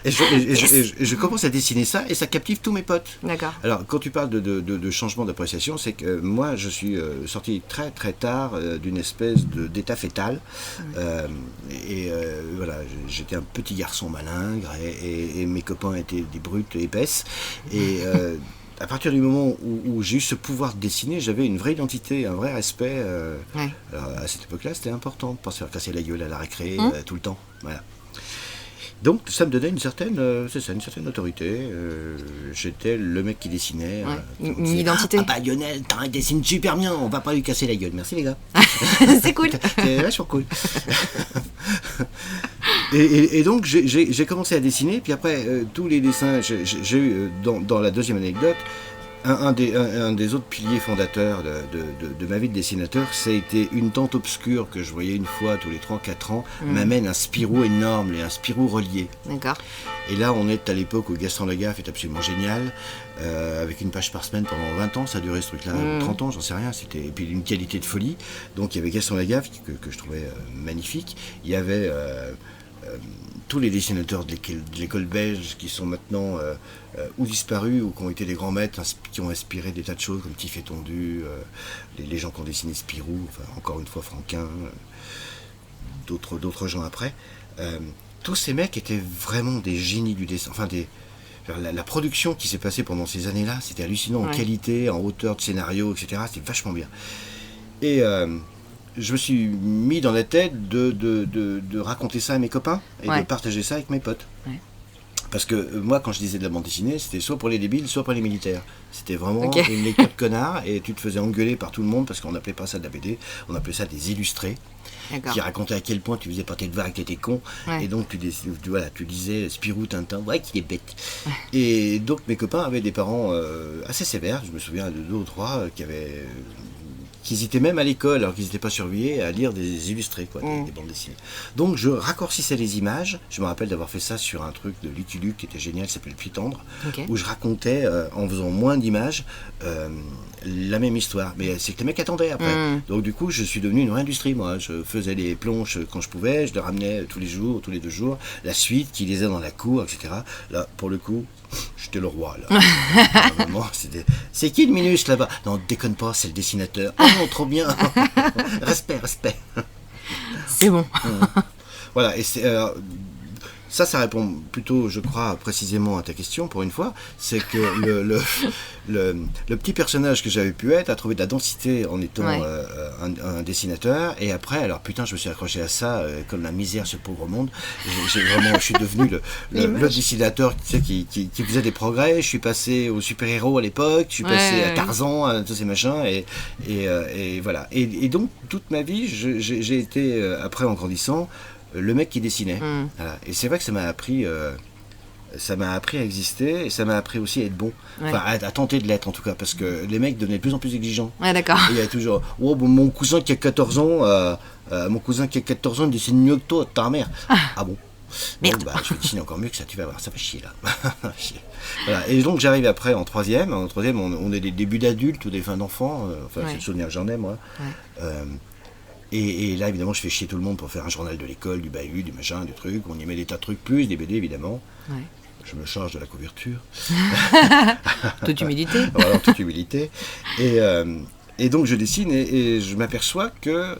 S1: et je commence à dessiner ça et ça captive tous mes potes. D'accord. Alors, quand tu parles de changement d'appréciation, c'est que moi, je suis sorti très très tard d'une espèce d'état fœtal. Voilà, j'étais un petit garçon malingre et mes copains étaient des brutes épaisses. Et à partir du moment où j'ai eu ce pouvoir de dessiner, j'avais une vraie identité, un vrai respect. Alors, à cette époque-là, c'était important de pas se faire casser la gueule à la récré tout le temps. Voilà. Donc ça me donnait une certaine autorité. J'étais le mec qui dessinait.
S2: Une identité.
S1: Ah bah Lionel, il dessine super bien, on va pas lui casser la gueule. Merci les gars.
S2: C'est cool.
S1: C'est vachement cool. Et donc j'ai commencé à dessiner, puis après tous les dessins, j'ai eu dans la deuxième anecdote, un des autres piliers fondateurs de ma vie de dessinateur, ça a été une tante obscure que je voyais une fois tous les 3-4 ans, m'amène un Spirou énorme, un Spirou relié. D'accord. Et là on est à l'époque où Gaston Lagaffe est absolument génial, avec une page par semaine pendant 20 ans, ça a duré ce truc-là, 30 ans, j'en sais rien, et puis une qualité de folie. Donc il y avait Gaston Lagaffe que je trouvais magnifique, il y avait tous les dessinateurs de l'école belge qui sont maintenant ou disparus ou qui ont été des grands maîtres qui ont inspiré des tas de choses comme Tiff et Tondu, les gens qui ont dessiné Spirou, enfin, encore une fois Franquin, d'autres gens après. Tous ces mecs étaient vraiment des génies du dessin. Enfin, la production qui s'est passée pendant ces années-là, c'était hallucinant en qualité, en hauteur de scénario, etc. C'était vachement bien. Et je me suis mis dans la tête de raconter ça à mes copains et de partager ça avec mes potes. Ouais. Parce que moi, quand je disais de la bande dessinée, c'était soit pour les débiles, soit pour les militaires. C'était vraiment une lecture de connard et tu te faisais engueuler par tout le monde parce qu'on n'appelait pas ça de la BD, on appelait ça des illustrés. D'accord. Qui racontaient à quel point tu faisais pas tes devoirs et que t'étais con. Ouais. Et donc tu disais Spirou, Tintin, ouais, qu'il est bête. Ouais. Et donc mes copains avaient des parents assez sévères. Je me souviens de 2 ou 3 qui hésitaient même à l'école, alors qu'ils n'étaient pas surveillés, à lire des illustrés, des bandes dessinées. Donc je raccourcissais les images. Je me rappelle d'avoir fait ça sur un truc de Lucky Luke qui était génial, qui s'appelait Le Puits Tendre, où je racontais, en faisant moins d'images, la même histoire. Mais c'est que les mecs attendaient après. Donc du coup, je suis devenu une vraie industrie, moi. Je faisais les planches quand je pouvais, je les ramenais tous les jours, tous les 2 jours, la suite, qui lisait dans la cour, etc. Là, pour le coup, j'étais le roi, là. Vraiment, c'est qui le minus là-bas? Non, déconne pas, c'est le dessinateur. Oh non, trop bien. Respect.
S2: C'est bon.
S1: Voilà, et ça répond plutôt, je crois, précisément à ta question, pour une fois. C'est que le petit personnage que j'avais pu être a trouvé de la densité en étant un dessinateur. Et après, alors putain, je me suis accroché à ça comme la misère sur le pauvre monde. Je suis devenu le dessinateur qui faisait des progrès. Je suis passé au super-héros à l'époque. Je suis passé à Tarzan, à tous ces machins. Et voilà. Et donc, toute ma vie, j'ai été, après en grandissant, le mec qui dessinait. Voilà. Et c'est vrai que ça m'a appris à exister et ça m'a appris aussi à être bon. Enfin, à tenter de l'être en tout cas, parce que les mecs devenaient de plus en plus exigeants.
S2: Ouais, d'accord.
S1: Et il y a toujours mon cousin qui a 14 ans, il dessine mieux que toi, ta mère. Ah bon.
S2: Merde.
S1: Donc, je vais dessiner encore mieux que ça, tu vas voir, ça va chier là. Voilà. Et donc j'arrive après en troisième. En troisième, on est des débuts d'adultes ou des fins d'enfants. C'est le souvenir que j'en ai, moi.
S2: Ouais.
S1: Et là, évidemment, je fais chier tout le monde pour faire un journal de l'école, du bahut, du machin, du truc. On y met des tas de trucs, plus des BD, évidemment.
S2: Ouais.
S1: Je me charge de la couverture.
S2: Toute humilité.
S1: Voilà, en toute humilité. Et donc je dessine et je m'aperçois que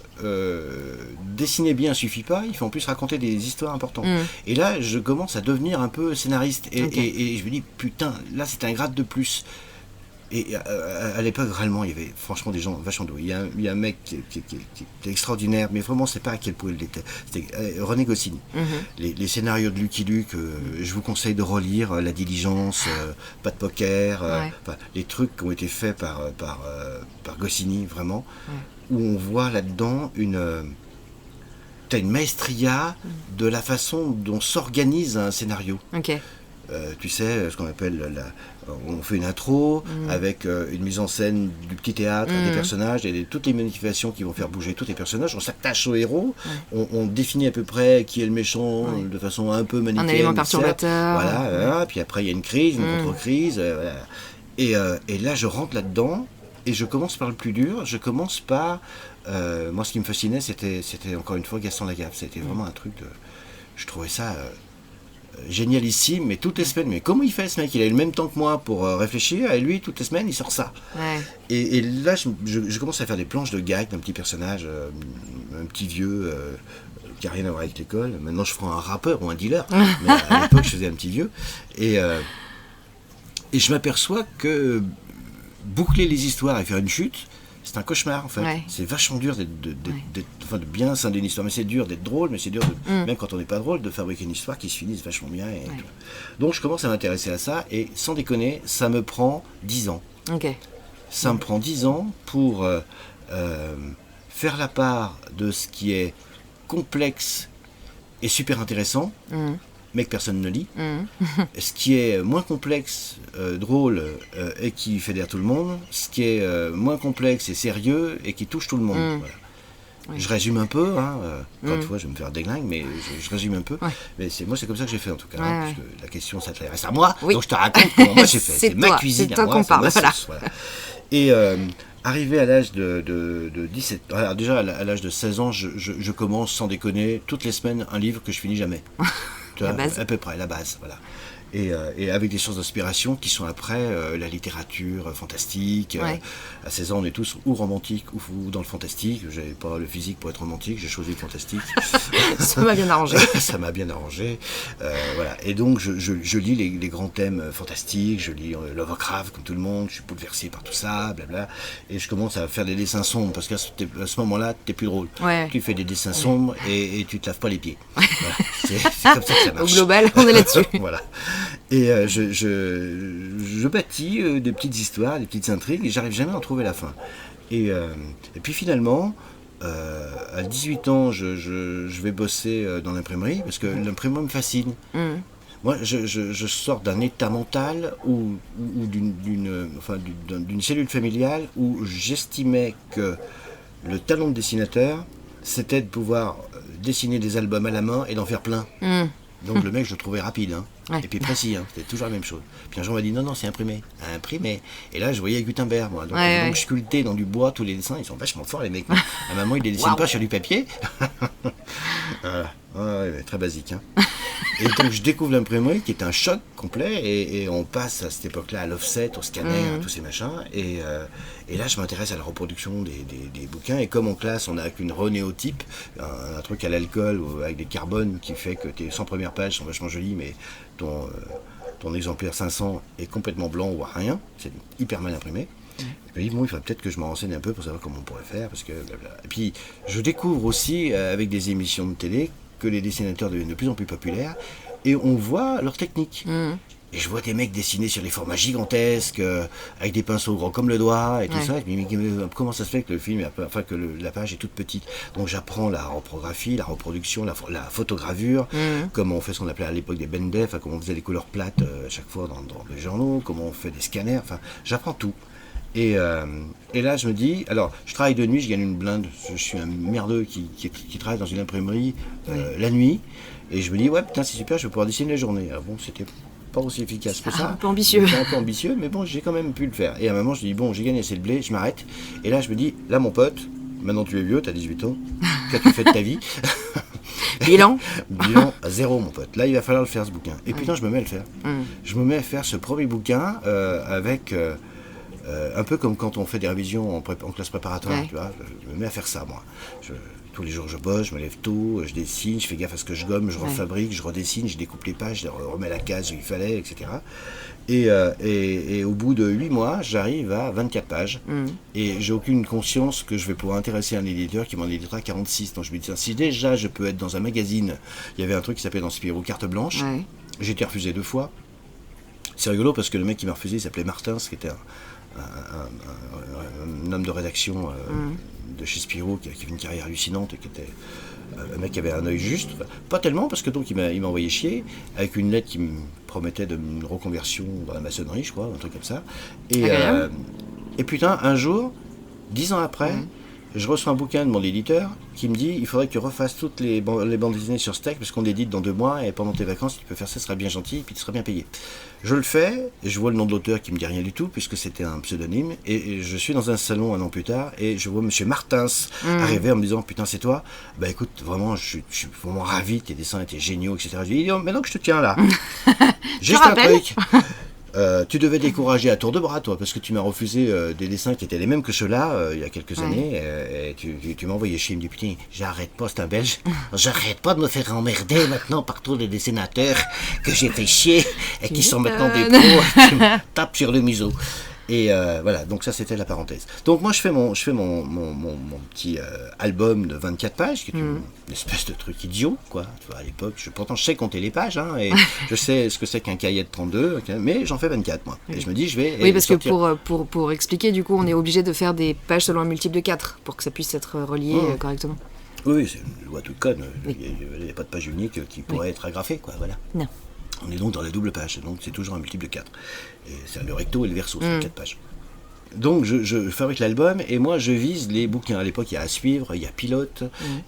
S1: dessiner bien suffit pas, il faut en plus raconter des histoires importantes. Et là, je commence à devenir un peu scénariste. Et je me dis, putain, là c'est un grade de plus. Et à l'époque, réellement, il y avait franchement des gens vachement doués. Il y a un mec qui était extraordinaire, mais vraiment, c'est pas à quel point il était. C'était René Goscinny. Les scénarios de Lucky Luke, je vous conseille de relire La Diligence, Pas de poker, les trucs qui ont été faits par Goscinny, vraiment, où on voit là-dedans t'as une maestria de la façon dont s'organise un scénario.
S2: Ok.
S1: Tu sais, ce qu'on appelle on fait une intro avec une mise en scène du petit théâtre, des personnages, et toutes les manifestations qui vont faire bouger tous les personnages. On s'attache au héros, on définit à peu près qui est le méchant de façon un peu manichéenne.
S2: Un élément perturbateur.
S1: Voilà, puis après il y a une crise, une contre-crise. Voilà. Et là, je rentre là-dedans et je commence par le plus dur. Je commence par... moi, ce qui me fascinait, c'était encore une fois Gaston Lagaffe. C'était vraiment un truc de... Je trouvais ça... génialissime, mais toutes les semaines, mais comment il fait ce mec? Il a eu le même temps que moi pour réfléchir, et lui, toutes les semaines, il sort ça.
S2: Ouais.
S1: Et là, je commence à faire des planches de gags d'un petit personnage, un petit vieux qui n'a rien à voir avec l'école. Maintenant, je ferai un rappeur ou un dealer, mais à l'époque, je faisais un petit vieux. Et je m'aperçois que boucler les histoires et faire une chute, c'est un cauchemar en fait. Ouais. C'est vachement dur de bien scinder une histoire, mais c'est dur d'être drôle, mais c'est dur, même quand on n'est pas drôle, de fabriquer une histoire qui se finisse vachement bien. Donc je commence à m'intéresser à ça, et sans déconner, ça me prend 10 ans.
S2: Okay.
S1: Ça me prend 10 ans pour faire la part de ce qui est complexe et super intéressant, mais que personne ne lit. Ce qui est moins complexe, drôle et qui fédère tout le monde. Ce qui est moins complexe et sérieux et qui touche tout le monde. Voilà. Oui. Je résume un peu, encore une fois je vais me faire déglingue, mais je résume un peu. Mais c'est comme ça que j'ai fait en tout cas, parce que la question s'intéresse à moi, donc je te raconte comment moi j'ai fait. C'est ma cuisine,
S2: c'est toi qu'on parle. Voilà.
S1: Et arrivé à l'âge de 17 ans, alors déjà à l'âge de 16 ans, je commence sans déconner toutes les semaines un livre que je finis jamais. La base. À peu près, la base, voilà. Et avec des sources d'inspiration qui sont après la littérature fantastique. À 16 ans, on est tous ou romantiques ou dans le fantastique. J'avais pas le physique pour être romantique, j'ai choisi le fantastique.
S2: Ça m'a bien arrangé.
S1: Ça m'a bien arrangé. Voilà. Et donc, je lis les grands thèmes fantastiques, je lis Lovecraft comme tout le monde, je suis bouleversé par tout ça, blabla. Et je commence à faire des dessins sombres, parce qu'à ce moment-là, t'es plus drôle. Ouais. Tu fais des dessins sombres et tu te laves pas les pieds. Voilà. C'est comme ça que ça marche.
S2: Au global, on est là-dessus.
S1: Voilà. Et je bâtis des petites histoires, des petites intrigues, et j'arrive jamais à en trouver la fin. Et puis finalement, à 18 ans, je vais bosser dans l'imprimerie, parce que l'imprimerie me fascine. Moi, je sors d'un état mental ou d'une cellule familiale où j'estimais que le talent de dessinateur, c'était de pouvoir dessiner des albums à la main et d'en faire plein. Donc le mec, je le trouvais rapide, et puis précis, c'était toujours la même chose. Puis un jour, on m'a dit non, c'est imprimé. Et là, je voyais Gutenberg, moi. Donc je sculptais dans du bois tous les dessins, ils sont vachement forts, les mecs. À maman, ils les dessinent pas sur du papier. Voilà. Très basique. Et donc, je découvre l'imprimerie, qui est un choc complet, et on passe à cette époque-là à l'offset, au scanner, à tous ces machins. Et là, je m'intéresse à la reproduction des bouquins. Et comme en classe, on n'a qu'une renéotype, un truc à l'alcool ou avec des carbones qui fait que tes 100 premières pages sont vachement jolies, mais ton exemplaire 500 est complètement blanc ou rien. C'est hyper mal imprimé. Et puis, bon, il faudrait peut-être que je me renseigne un peu pour savoir comment on pourrait faire. Parce que, et puis, je découvre aussi, avec des émissions de télé, que les dessinateurs deviennent de plus en plus populaires, et on voit leur technique. Et je vois des mecs dessiner sur des formats gigantesques, avec des pinceaux gros comme le doigt, et tout ça. Et je me dis, comment ça se fait que le film, que la page est toute petite? Donc j'apprends la reprographie, la reproduction, la photogravure, comment on fait ce qu'on appelait à l'époque des bendef, comment on faisait des couleurs plates chaque fois dans les journaux, comment on fait des scanners, j'apprends tout. Et là, je me dis, alors, je travaille de nuit, je gagne une blinde. Je suis un merdeux qui travaille dans une imprimerie la nuit. Et je me dis, ouais, putain, c'est super, je vais pouvoir dessiner la journée. Alors bon, c'était pas aussi efficace que ça.
S2: Un peu ambitieux.
S1: C'était un peu ambitieux, mais bon, j'ai quand même pu le faire. Et à un moment, je dis, bon, j'ai gagné, c'est le blé, je m'arrête. Et là, je me dis, là, mon pote, maintenant tu es vieux, t'as 18 ans, qu'as-tu fait de ta vie?
S2: Bilan.
S1: Bilan à 0, mon pote. Là, il va falloir le faire, ce bouquin. Et putain, je me mets à le faire. Je me mets à faire ce premier bouquin avec... un peu comme quand on fait des révisions en classe préparatoire, tu vois. Je me mets à faire ça, moi. Tous les jours, je bosse, je me lève tôt, je dessine, je fais gaffe à ce que je gomme, je refabrique, je redessine, je découpe les pages, je remets la case où il fallait, etc. Et au bout de 8 mois, j'arrive à 24 pages. Et j'ai aucune conscience que je vais pouvoir intéresser un éditeur qui m'en éditera 46. Donc je me dis, si déjà je peux être dans un magazine, il y avait un truc qui s'appelait dans Spirou Carte Blanche, j'ai été refusé 2 fois. C'est rigolo parce que le mec qui m'a refusé, il s'appelait Martin, qui était un homme de rédaction de chez Spirou qui avait une carrière hallucinante et qui était un mec qui avait un œil juste, pas tellement parce que donc il m'a envoyé chier avec une lettre qui me promettait une reconversion dans la maçonnerie, je crois, un truc comme ça. Et putain, un jour, 10 ans après, je reçois un bouquin de mon éditeur qui me dit il faudrait que tu refasses toutes les bandes dessinées sur Steak parce qu'on édite dans 2 mois et pendant tes vacances tu peux faire ça, ce serait bien gentil et puis tu serais bien payé. Je le fais, et je vois le nom de l'auteur qui me dit rien du tout puisque c'était un pseudonyme et je suis dans un salon un an plus tard et je vois monsieur Martins arriver en me disant putain c'est toi, bah écoute vraiment je suis vraiment ravi, tes dessins étaient géniaux, etc. Je lui dis maintenant que je te tiens là, juste un truc. Tu devais décourager à tour de bras, toi, parce que tu m'as refusé des dessins qui étaient les mêmes que ceux-là il y a quelques années. Et tu m'as envoyé chier. Il me dit putain, j'arrête pas, c'est un Belge. J'arrête pas de me faire emmerder maintenant par tous les dessinateurs que j'ai fait chier et qui sont maintenant des pros qui me tapent sur le museau. Et voilà, donc ça c'était la parenthèse. Donc moi je fais mon petit album de 24 pages, qui est une espèce de truc idiot, quoi. Tu vois, à l'époque, pourtant je sais compter les pages, hein, et je sais ce que c'est qu'un cahier de 32, mais j'en fais 24 moi. Et je me dis je vais...
S2: Oui, parce sortir. Que pour expliquer, du coup, on est obligé de faire des pages selon un multiple de 4 pour que ça puisse être relié correctement.
S1: Oui, c'est une loi toute conne. Il n'y a pas de page unique qui pourrait être agrafée, quoi, voilà.
S2: Non.
S1: On est donc dans la double page, donc c'est toujours un multiple de 4. Et c'est le recto et le verso, c'est 4 pages. Donc je fabrique l'album et moi je vise les bouquins. À l'époque il y a À Suivre, il y a Pilote,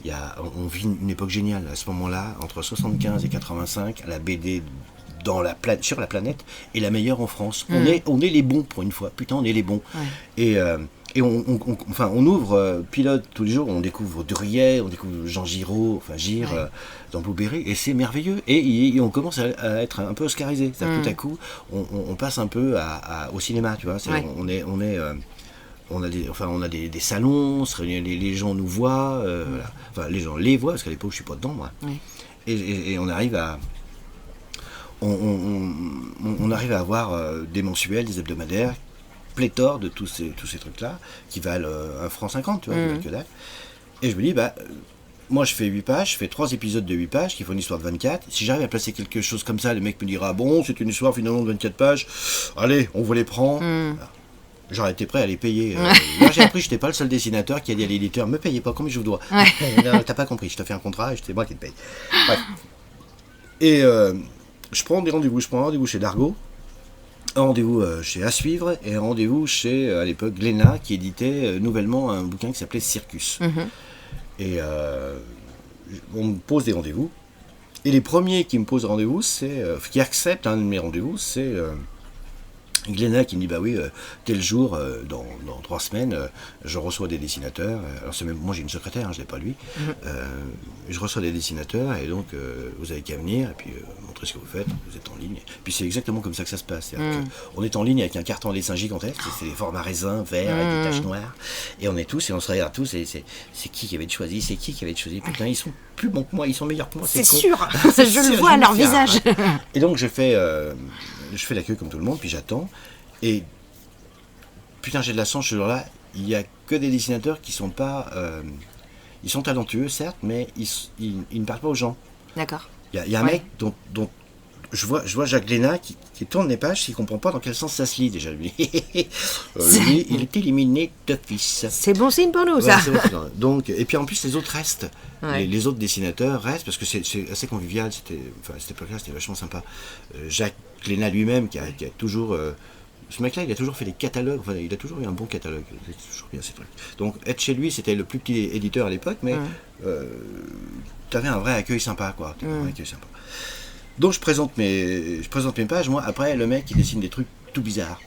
S1: on vit une époque géniale à ce moment-là, entre 75 et 85, la BD sur la planète est la meilleure en France. On est les bons pour une fois, putain on est les bons. Et on ouvre Pilote tous les jours, on découvre Durier, on découvre Jean Giraud, dans Blueberry, et c'est merveilleux. Et on commence à être un peu oscarisé. Tout à coup, on passe un peu au cinéma, tu vois. On a des salons, les gens nous voient, voilà. Enfin les gens les voient, parce qu'à l'époque je suis pas dedans, moi. Et on arrive à... On arrive à avoir des mensuels, des hebdomadaires, pléthore de tous ces trucs-là, qui valent 1,50 franc, tu vois, qui valent que dalle. Et je me dis, moi je fais 8 pages, je fais 3 épisodes de 8 pages, qui font une histoire de 24. Si j'arrive à placer quelque chose comme ça, le mec me dira, bon, c'est une histoire finalement de 24 pages, allez, on vous les prend. J'aurais été prêt à les payer. Là j'ai appris que je n'étais pas le seul dessinateur qui a dit à l'éditeur, me payez pas comme je vous dois. T'as pas compris, je te fais un contrat et c'est moi qui te paye. Bref. Et je prends un rendez-vous chez Dargaud, un rendez-vous chez À Suivre et un rendez-vous chez, à l'époque, Glénat, qui éditait nouvellement un bouquin qui s'appelait Circus. Et on me pose des rendez-vous. Et les premiers qui me posent rendez-vous, qui acceptent un de mes rendez-vous, c'est Glénat qui me dit, bah oui, tel jour, dans 3 semaines, je reçois des dessinateurs. Alors moi j'ai une secrétaire, je l'ai pas lui. Je reçois des dessinateurs et donc vous avez qu'à venir et puis montrer ce que vous faites, vous êtes en ligne. Puis c'est exactement comme ça que ça se passe. On est en ligne avec un carton en dessin gigantesque, c'est des formats raisins, verts, avec des taches noires. Et on est tous et on se regarde tous et c'est qui avait choisi, putain, ils sont plus bons que moi, ils sont meilleurs que moi.
S2: C'est sûr, je le vois à leur visage.
S1: Et donc je fais la queue comme tout le monde, puis j'attends. Et putain, j'ai de la chance ce jour-là. Il n'y a que des dessinateurs qui sont pas... ils sont talentueux, certes, mais ils ne parlent pas aux gens.
S2: D'accord.
S1: Il y a un mec dont je vois Jacques Glénat qui tourne les pages, qui ne comprend pas dans quel sens ça se lit déjà, lui. Lui, il est éliminé d'office.
S2: C'est bon signe pour nous, ça.
S1: Bon. Donc, et puis en plus, les autres restent. Les autres dessinateurs restent, parce que c'est assez convivial. À cette époque-là, c'était vachement sympa. Jacques Glénat lui-même, qui a toujours... ce mec-là, il a toujours fait des catalogues, enfin, il a toujours eu un bon catalogue, c'est toujours bien ces trucs. Donc être chez lui, c'était le plus petit éditeur à l'époque, mais t'avais un vrai accueil sympa, quoi. Donc je présente mes pages, moi, après, le mec, il dessine des trucs tout bizarres.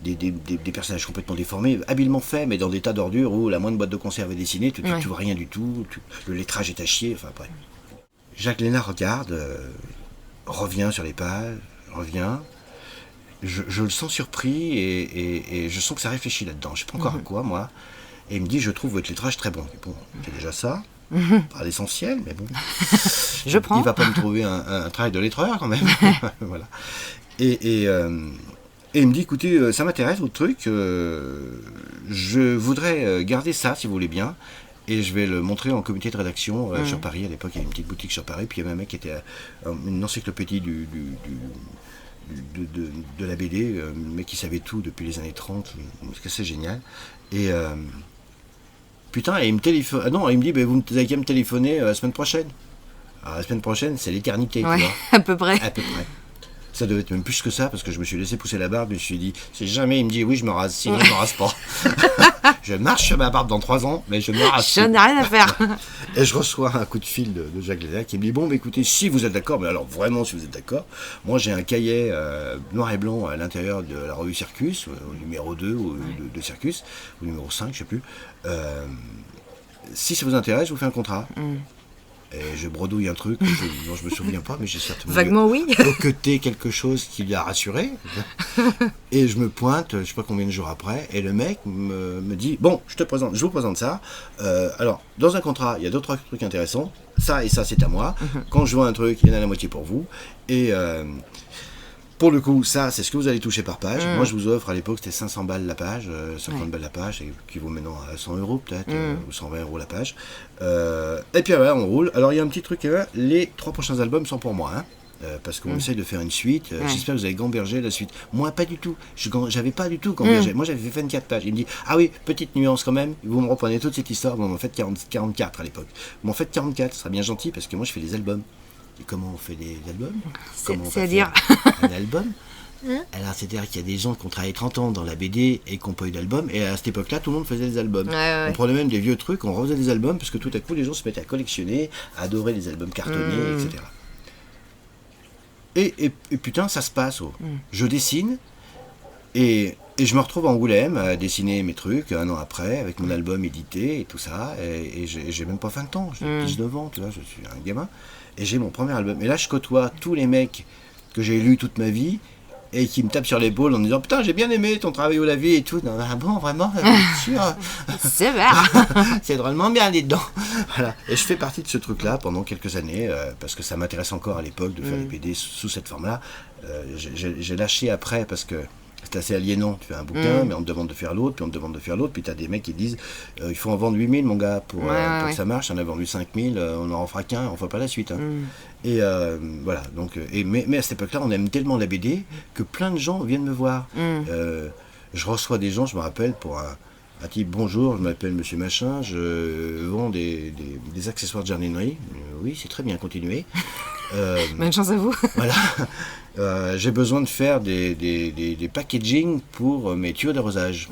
S1: Des personnages complètement déformés, habilement faits, mais dans des tas d'ordures où la moindre boîte de conserve est dessinée, tu vois rien du tout, le lettrage est à chier, enfin après. Jacques Lénard regarde, revient sur les pages, revient. Je le sens surpris et je sens que ça réfléchit là-dedans. Je sais pas encore à quoi, moi. Et il me dit, je trouve votre lettrage très bon. Bon, c'est déjà ça, pas l'essentiel, mais bon.
S2: Je prends.
S1: Il va pas me trouver un travail de lettreur quand même. Voilà. Et il me dit, écoutez, ça m'intéresse votre truc, je voudrais garder ça si vous voulez bien, et je vais le montrer en comité de rédaction sur Paris. À l'époque, il y avait une petite boutique sur Paris, puis il y avait un mec qui était une encyclopédie de la BD, un mec qui savait tout depuis les années 30, parce que c'est génial. Et putain, et il me téléphone, il me dit, vous avez qu'à me téléphoner la semaine prochaine. Alors la semaine prochaine, c'est l'éternité,
S2: ouais,
S1: tu vois.
S2: à peu près.
S1: À peu près. Ça devait être même plus que ça, parce que je me suis laissé pousser la barbe et je me suis dit, si jamais il me dit oui, je me rase, sinon je me rase pas. Je marche sur ma barbe dans 3 ans, mais je me rase.
S2: Je n'ai rien à faire.
S1: Et je reçois un coup de fil de Jacques Lénard qui me dit, bon, bah, écoutez, si vous êtes d'accord, mais alors vraiment, si vous êtes d'accord, moi j'ai un cahier noir et blanc à l'intérieur de la revue Circus, au numéro 2 de Circus, au numéro 5, je sais plus. Si ça vous intéresse, je vous fais un contrat. Et je bredouille un truc dont je me souviens pas, mais j'ai certainement
S2: vaguement oui.
S1: coqueté quelque chose qui l'a rassuré. Et je me pointe, je sais pas combien de jours après, et le mec me dit, bon, je vous présente ça. Alors, dans un contrat, il y a 2-3 trucs intéressants. Ça et ça, c'est à moi. Quand je vois un truc, il y en a la moitié pour vous. Et pour le coup, ça, c'est ce que vous allez toucher par page. Moi, je vous offre, à l'époque, c'était 500 balles la page, 50 balles la page, qui vaut maintenant à 100 euros peut-être, ou 120 euros la page. Et puis, voilà, on roule. Alors, il y a un petit truc, les 3 prochains albums sont pour moi, parce qu'on essaie de faire une suite. J'espère que vous avez gambergé la suite. Moi, pas du tout. J'avais pas du tout gambergé. Moi, j'avais fait 24 pages. Il me dit, ah oui, petite nuance quand même, vous me reprenez toute cette histoire. Bon, en fait, 44 à l'époque. Bon, en fait, 44, ce sera bien gentil, parce que moi, je fais des albums. Et comment on fait des albums?
S2: C'est-à-dire
S1: un album. Alors, c'est-à-dire qu'il y a des gens qui ont travaillé 30 ans dans la BD et qui n'ont pas eu d'album. Et à cette époque-là, tout le monde faisait des albums. On prenait même des vieux trucs, on refaisait des albums, parce que tout à coup, les gens se mettaient à collectionner, à adorer les albums cartonnés, etc. Et putain, ça se passe. Je dessine, et je me retrouve à Angoulême à dessiner mes trucs 1 an après, avec mon album édité et tout ça. Et j'ai même pas 20 ans, j'ai 19 ans, tu vois, je suis un gamin. Et j'ai mon premier album. Et là, je côtoie tous les mecs que j'ai lus toute ma vie et qui me tapent sur l'épaule en disant, putain, j'ai bien aimé ton travail au lavis et tout. Non, ah bon, vraiment, sûr.
S2: C'est vrai.
S1: C'est drôlement bien aller dedans. Voilà. Et je fais partie de ce truc-là pendant quelques années, parce que ça m'intéresse encore à l'époque de faire des BD sous cette forme-là. J'ai lâché après parce que c'est assez aliénant. Tu fais un bouquin, mais on te demande de faire l'autre, puis on te demande de faire l'autre, puis tu as des mecs qui disent, il faut en vendre 8000, mon gars, pour que ça marche. On a vendu 5000, on n'en fera qu'un, on ne fera pas la suite. Et voilà. Donc, mais à cette époque-là, on aime tellement la BD que plein de gens viennent me voir. Je reçois des gens, je me rappelle, pour un type, bonjour, je m'appelle Monsieur Machin, je vends des accessoires de jardinerie. Oui, c'est très bien, continuez.
S2: Bonne chance à vous.
S1: Voilà. J'ai besoin de faire des packaging pour mes tuyaux d'arrosage.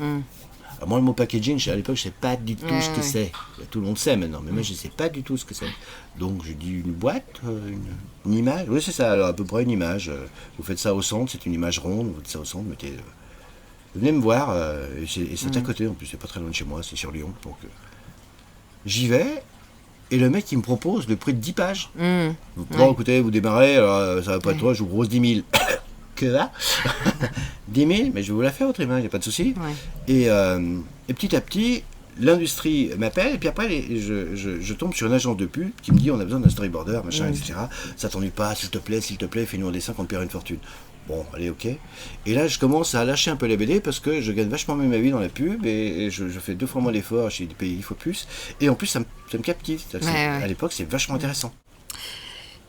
S1: Alors moi, le mot packaging, à l'époque, je ne sais pas du tout ce que c'est. Tout le monde sait maintenant, mais moi, je ne sais pas du tout ce que c'est. Donc, je dis une boîte, une image. Oui, c'est ça, alors, à peu près une image. Vous faites ça au centre, c'est une image ronde. Vous faites ça au centre, mettez... Venez me voir, et c'est à côté, en plus, c'est pas très loin de chez moi, c'est sur Lyon. Donc, j'y vais. Et le mec, il me propose le prix de 10 pages. Bon, écoutez, vous démarrez, alors, ça va pas être toi, je vous propose 10 000. Que là 10 000, mais je vais vous la faire, votre image, il n'y a pas de souci. Et petit à petit, l'industrie m'appelle, et puis après, je tombe sur une agence de pub qui me dit, on a besoin d'un storyboarder, machin, etc. Ça t'ennuie pas, s'il te plaît, fais-nous un dessin qu'on te paiera une fortune. Bon, allez, ok. Et là, je commence à lâcher un peu la BD parce que je gagne vachement mieux ma vie dans la pub et je fais 2 fois moins d'efforts, j'ai payé 10 fois plus. Et en plus, ça me captive. À l'époque, c'est vachement intéressant.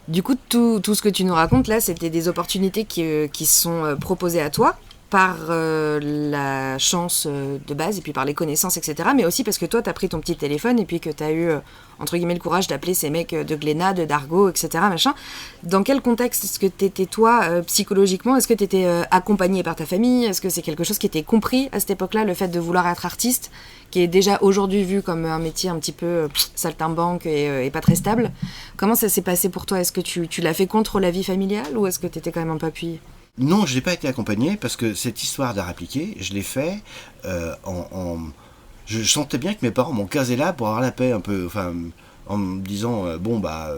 S2: Du coup, tout ce que tu nous racontes là, c'était des opportunités qui sont proposées à toi par la chance de base et puis par les connaissances, etc. Mais aussi parce que toi, tu as pris ton petit téléphone et puis que tu as eu, entre guillemets, le courage d'appeler ces mecs de Glénat, de Dargo, etc. Machin. Dans quel contexte est-ce que tu étais, toi, psychologiquement? Est-ce que tu étais accompagné par ta famille? Est-ce que c'est quelque chose qui était compris à cette époque-là, le fait de vouloir être artiste, qui est déjà aujourd'hui vu comme un métier un petit peu saltimbanque et pas très stable? Comment ça s'est passé pour toi? Est-ce que tu l'as fait contre la vie familiale ou est-ce que tu étais quand même un peu appuyé?
S1: Non, je n'ai pas été accompagné parce que cette histoire d'art appliqué, je l'ai fait Je sentais bien que mes parents m'ont casé là pour avoir la paix un peu, enfin, en me disant,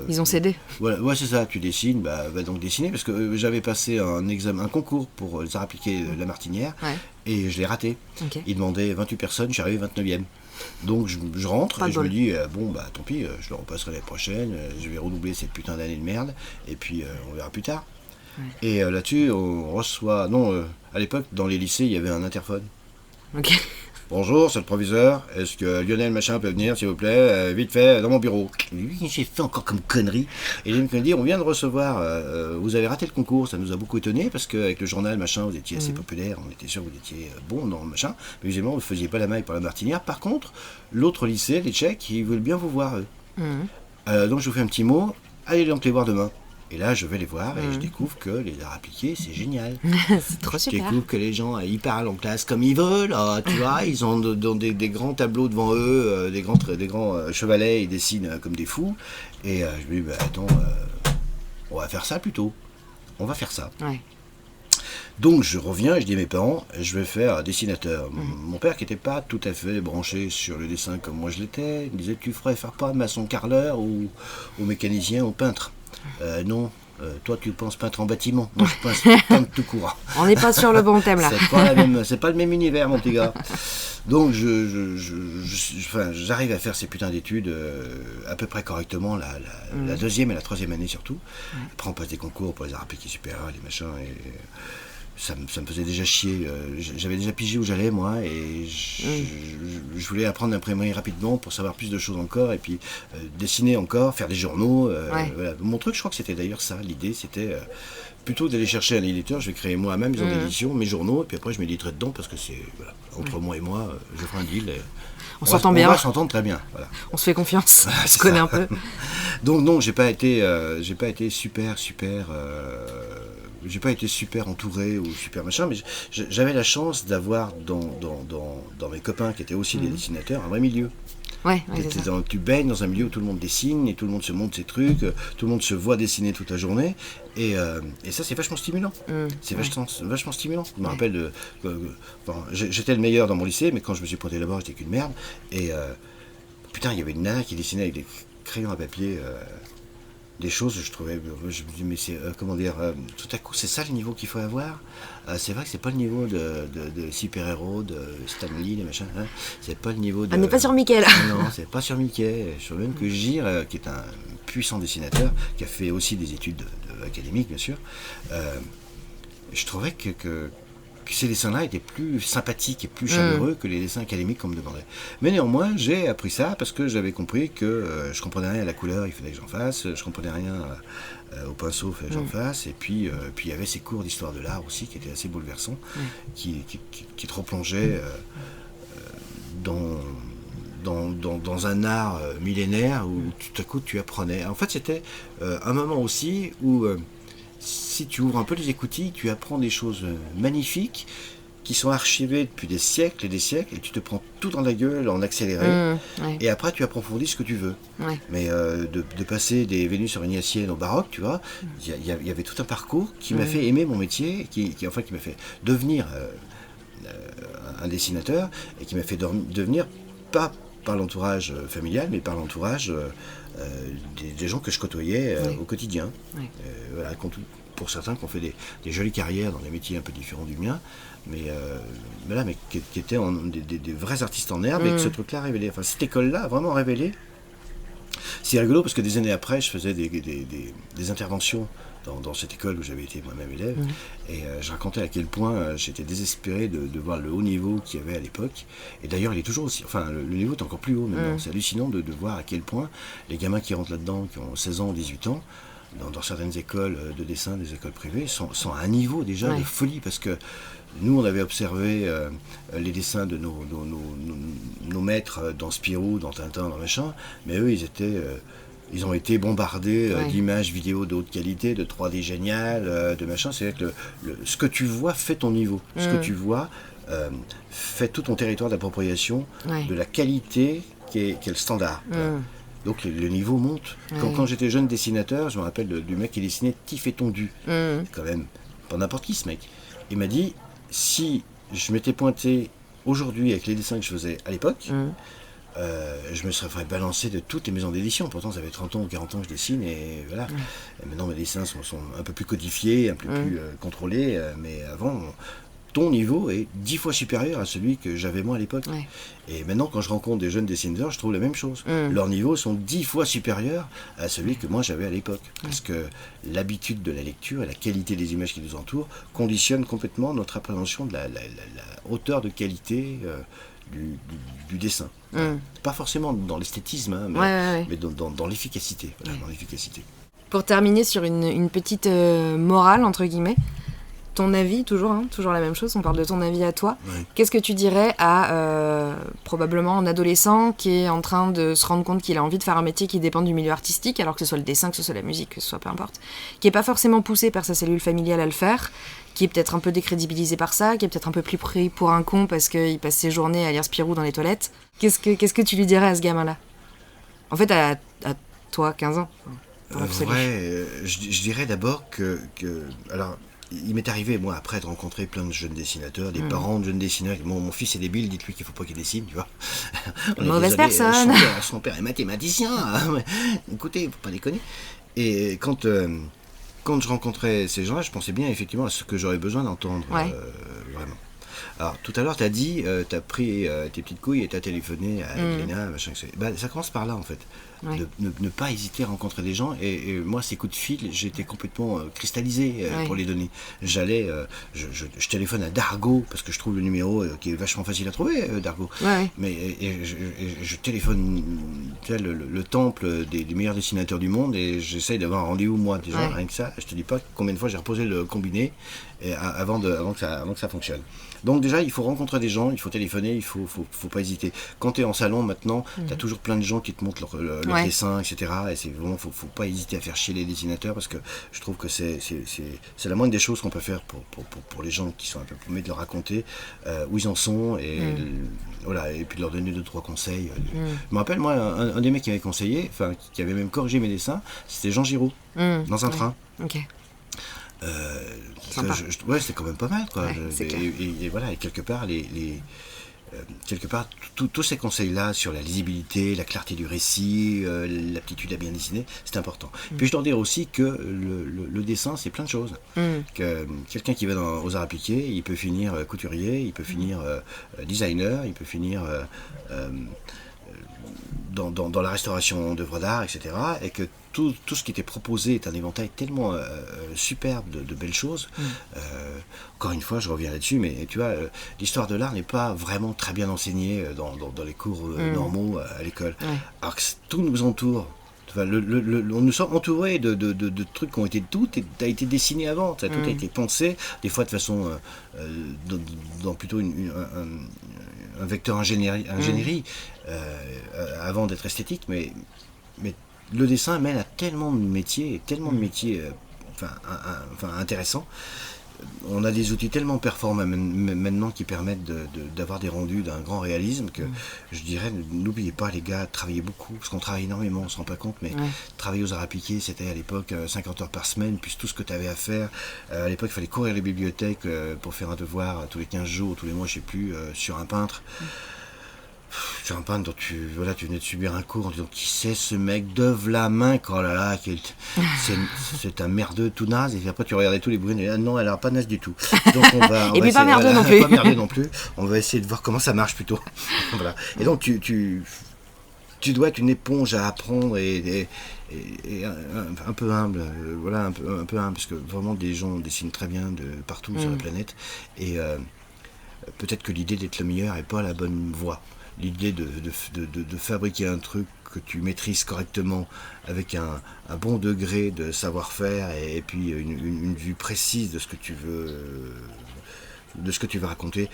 S2: Ils ont cédé.
S1: Ouais, c'est ça, tu dessines, va donc dessiner, parce que j'avais passé un concours pour les arts appliqués de la Martinière, et je l'ai raté.
S2: Okay.
S1: Ils demandaient 28 personnes, je suis arrivé 29e. Donc je rentre et je me dis, tant pis, je le repasserai l'année prochaine, je vais redoubler cette putain d'année de merde, et puis on verra plus tard. Ouais. Et là-dessus, on reçoit... à l'époque, dans les lycées, il y avait un interphone.
S2: Ok.
S1: Bonjour, c'est le proviseur. Est-ce que Lionel Machin peut venir, s'il vous plaît, vite fait, dans mon bureau. J'ai fait encore comme connerie. Et il me dit, on vient de recevoir, vous avez raté le concours, ça nous a beaucoup étonné, parce qu'avec le journal, machin, vous étiez assez populaire, on était sûr que vous étiez bon dans le machin, mais visiblement, vous ne faisiez pas la maille pour la Martinière. Par contre, l'autre lycée, les Tchèques, ils veulent bien vous voir, eux. Donc je vous fais un petit mot, allez donc les voir demain. Et là, je vais les voir et je découvre que les arts appliqués, c'est génial.
S2: C'est trop super.
S1: Je découvre que les gens, ils parlent en classe comme ils veulent. Tu vois, ils ont des grands tableaux devant eux, des grands chevalets, ils dessinent comme des fous. Et je me dis, attends, on va faire ça plutôt. On va faire ça.
S2: Ouais.
S1: Donc je reviens et je dis à mes parents, je vais faire dessinateur. Mon père qui n'était pas tout à fait branché sur le dessin comme moi je l'étais, il me disait, tu ferais faire pas maçon carreleur ou mécanicien ou peintre. Non, toi tu penses peintre en bâtiment, moi je pense peintre tout court.
S2: On n'est pas sur le bon thème là.
S1: C'est pas le même univers mon petit gars. Donc j'arrive à faire ces putains d'études à peu près correctement, la deuxième et la troisième année surtout. Après on passe des concours pour les arts appliqués supérieurs, les machins, et ça me faisait déjà chier. J'avais déjà pigé où j'allais moi, et je voulais apprendre l'imprimerie rapidement pour savoir plus de choses encore, et puis dessiner encore, faire des journaux. Voilà. Mon truc, je crois que c'était d'ailleurs ça, l'idée c'était plutôt d'aller chercher un éditeur, je vais créer moi-même maison d'édition, mes journaux, et puis après je m'éditerai dedans parce que c'est entre moi et moi, je ferai un deal.
S2: On s'entend bien.
S1: On va s'entendre très bien. Voilà.
S2: On se fait confiance. On se connaît un peu.
S1: Donc non, j'ai pas été super. J'ai pas été super entouré ou super machin, mais j'avais la chance d'avoir dans mes copains qui étaient aussi des dessinateurs un vrai milieu.
S2: Ouais,
S1: tu baignes dans un milieu où tout le monde dessine et tout le monde se montre ses trucs, tout le monde se voit dessiner toute la journée, et ça c'est vachement stimulant. C'est vachement stimulant. Je me rappelle j'étais le meilleur dans mon lycée, mais quand je me suis pointé là-bas j'étais qu'une merde, et putain il y avait une nana qui dessinait avec des crayons à papier des choses, je me dis mais c'est tout à coup c'est ça le niveau qu'il faut avoir. C'est vrai que c'est pas le niveau de super-héros, de Stan Lee, les machins, hein. C'est pas le niveau de...
S2: On n'est pas sur Mickey là.
S1: Non, c'est pas sur Mickey. Sur même que Gire, qui est un puissant dessinateur, qui a fait aussi des études académiques bien sûr, je trouvais que ces dessins-là étaient plus sympathiques et plus chaleureux que les dessins académiques qu'on me demandait. Mais néanmoins, j'ai appris ça parce que j'avais compris que je comprenais rien à la couleur, il fallait que j'en fasse, je comprenais rien au pinceau, il fallait que j'en fasse, et puis il y avait ces cours d'histoire de l'art aussi qui étaient assez bouleversants, qui te replongeaient dans un art millénaire où tout à coup tu apprenais. En fait, c'était un moment aussi où... si tu ouvres un peu les écoutilles, tu apprends des choses magnifiques qui sont archivées depuis des siècles et des siècles, et tu te prends tout dans la gueule en accéléré, et après tu approfondis ce que tu veux. Mais de passer des Vénus sur une Assienne au baroque, tu vois, il y avait tout un parcours qui m'a fait aimer mon métier, qui m'a fait devenir un dessinateur, et qui m'a fait devenir, pas par l'entourage familial, mais par l'entourage des gens que je côtoyais au quotidien. Voilà, pour certains qui ont fait des jolies carrières dans des métiers un peu différents du mien, mais qui étaient des vrais artistes en herbe, et que ce truc-là a révélé. Enfin, cette école-là a vraiment révélé. C'est rigolo parce que des années après, je faisais des interventions dans cette école où j'avais été moi-même élève, et je racontais à quel point j'étais désespéré de voir le haut niveau qu'il y avait à l'époque, et d'ailleurs il est toujours aussi, enfin le niveau est encore plus haut maintenant, c'est hallucinant de voir à quel point les gamins qui rentrent là-dedans, qui ont 16 ans ou 18 ans, dans certaines écoles de dessin, des écoles privées, sont à un niveau déjà
S2: Ouais.
S1: de folie, parce que nous, on avait observé les dessins de nos maîtres dans Spirou, dans Tintin, dans machin, mais eux, ils ont été bombardés
S2: Ouais.
S1: d'images vidéo de haute qualité, de 3D génial, de machin. C'est-à-dire que ce que tu vois fait ton niveau. Ce que tu vois fait tout ton territoire d'appropriation
S2: Ouais.
S1: de la qualité qui est le standard. Donc le niveau monte.
S2: Ouais.
S1: Quand j'étais jeune dessinateur, je me rappelle du mec qui dessinait Tif et Tondu. Quand même, pas n'importe qui ce mec. Il m'a dit, si je m'étais pointé aujourd'hui avec les dessins que je faisais à l'époque, je me serais fait balancer de toutes les maisons d'édition. Pourtant, ça fait 30 ans ou 40 ans que je dessine, et voilà. Et maintenant, mes dessins sont un peu plus codifiés, un peu plus contrôlés, mais avant, ton niveau est 10 fois supérieur à celui que j'avais moi à l'époque.
S2: Ouais.
S1: Et maintenant, quand je rencontre des jeunes dessinateurs, je trouve la même chose. Leurs niveaux sont 10 fois supérieurs à celui que moi j'avais à l'époque. Parce que l'habitude de la lecture et la qualité des images qui nous entourent conditionne complètement notre appréhension de la hauteur de qualité du dessin. Pas forcément dans l'esthétisme, hein, mais dans l'efficacité. Voilà, dans l'efficacité.
S2: Pour terminer sur une petite morale, entre guillemets, ton avis, toujours la même chose, on parle de ton avis à toi.
S1: Ouais.
S2: Qu'est-ce que tu dirais à probablement un adolescent qui est en train de se rendre compte qu'il a envie de faire un métier qui dépend du milieu artistique, alors que ce soit le dessin, que ce soit la musique, que ce soit peu importe, qui n'est pas forcément poussé par sa cellule familiale à le faire, qui est peut-être un peu décrédibilisé par ça, qui est peut-être un peu plus pris pour un con parce qu'il passe ses journées à lire Spirou dans les toilettes. Qu'est-ce que tu lui dirais à ce gamin-là ? En fait, à toi, 15 ans.
S1: Je dirais d'abord que alors, il m'est arrivé, moi, après, de rencontrer plein de jeunes dessinateurs, des parents de jeunes dessinateurs. Mon fils est débile, dites-lui qu'il ne faut pas qu'il dessine, tu vois.
S2: Mauvaise personne.
S1: Son père est mathématicien. Écoutez, il ne faut pas déconner. Et quand je rencontrais ces gens-là, je pensais bien effectivement à ce que j'aurais besoin d'entendre, vraiment. Alors, tout à l'heure, tu as dit, tu as pris tes petites couilles et tu as téléphoné à Elena, machin. Ça commence par là, en fait.
S2: Ouais.
S1: Ne pas hésiter à rencontrer des gens. Et moi, ces coups de fil, j'étais complètement cristallisé pour les donner. J'allais, je téléphone à Dargaud, parce que je trouve le numéro qui est vachement facile à trouver, Dargaud.
S2: Ouais.
S1: Mais je téléphone, tu vois, le temple des meilleurs dessinateurs du monde, et j'essaye d'avoir un rendez-vous, moi, déjà, rien que ça. Je te dis pas combien de fois j'ai reposé le combiné avant que ça fonctionne. Donc déjà, il faut rencontrer des gens, il faut téléphoner, il faut pas hésiter. Quand tu es en salon maintenant, tu as toujours plein de gens qui te montrent leur dessin, etc. Et c'est vraiment, faut pas hésiter à faire chier les dessinateurs, parce que je trouve que c'est la moindre des choses qu'on peut faire pour les gens qui sont un peu paumés, de leur raconter où ils en sont, et voilà, et puis de leur donner 2-3 conseils. Je me rappelle, moi, un des mecs qui m'avait conseillé, enfin qui avait même corrigé mes dessins, c'était Jean Giraud, dans un train.
S2: Ok.
S1: C'était quand même pas mal, quoi. Et voilà, et quelque part, tous ces conseils-là sur la lisibilité, la clarté du récit, l'aptitude à bien dessiner, c'est important. Puis je dois dire aussi que le dessin, c'est plein de choses. Que quelqu'un qui va aux arts appliqués, il peut finir couturier, il peut finir designer, il peut finir dans la restauration d'œuvres d'art, etc. Et que tout ce qui était proposé est un éventail tellement superbe de belles choses. Encore une fois, je reviens là-dessus, mais tu vois, l'histoire de l'art n'est pas vraiment très bien enseignée dans les cours normaux à l'école. Alors que tout nous entoure. Enfin, on nous sommes entourés de trucs qui ont été, tout a été dessiné avant, tout a été pensé, des fois de façon dans plutôt un vecteur ingénierie avant d'être esthétique, mais le dessin mène à tellement de métiers, intéressants. On a des outils tellement performants maintenant qui permettent d'avoir des rendus d'un grand réalisme que je dirais, n'oubliez pas les gars, travaillez beaucoup, parce qu'on travaille énormément, on ne se rend pas compte, mais travailler aux arts appliqués, c'était à l'époque 50 heures par semaine, plus tout ce que tu avais à faire. À l'époque, il fallait courir les bibliothèques pour faire un devoir tous les 15 jours, tous les mois, je ne sais plus, sur un peintre. Sur un peintre dont tu venais de subir un cours en disant qui c'est ce mec de la main, oh là là, c'est un merdeux tout naze, et après tu regardais tous les bruits et non, elle a pas naze du tout, donc on va
S2: et puis pas merdeux non
S1: plus. Pas merdeux non plus, on va essayer de voir comment ça marche plutôt. Voilà. Et donc tu dois être une éponge à apprendre et un peu humble, voilà, un peu humble, parce que vraiment des gens dessinent très bien de partout sur la planète, et peut-être que l'idée d'être le meilleur n'est pas la bonne voie. L'idée de fabriquer un truc que tu maîtrises correctement avec un bon degré de savoir-faire et puis une vue précise de ce que tu veux, raconter.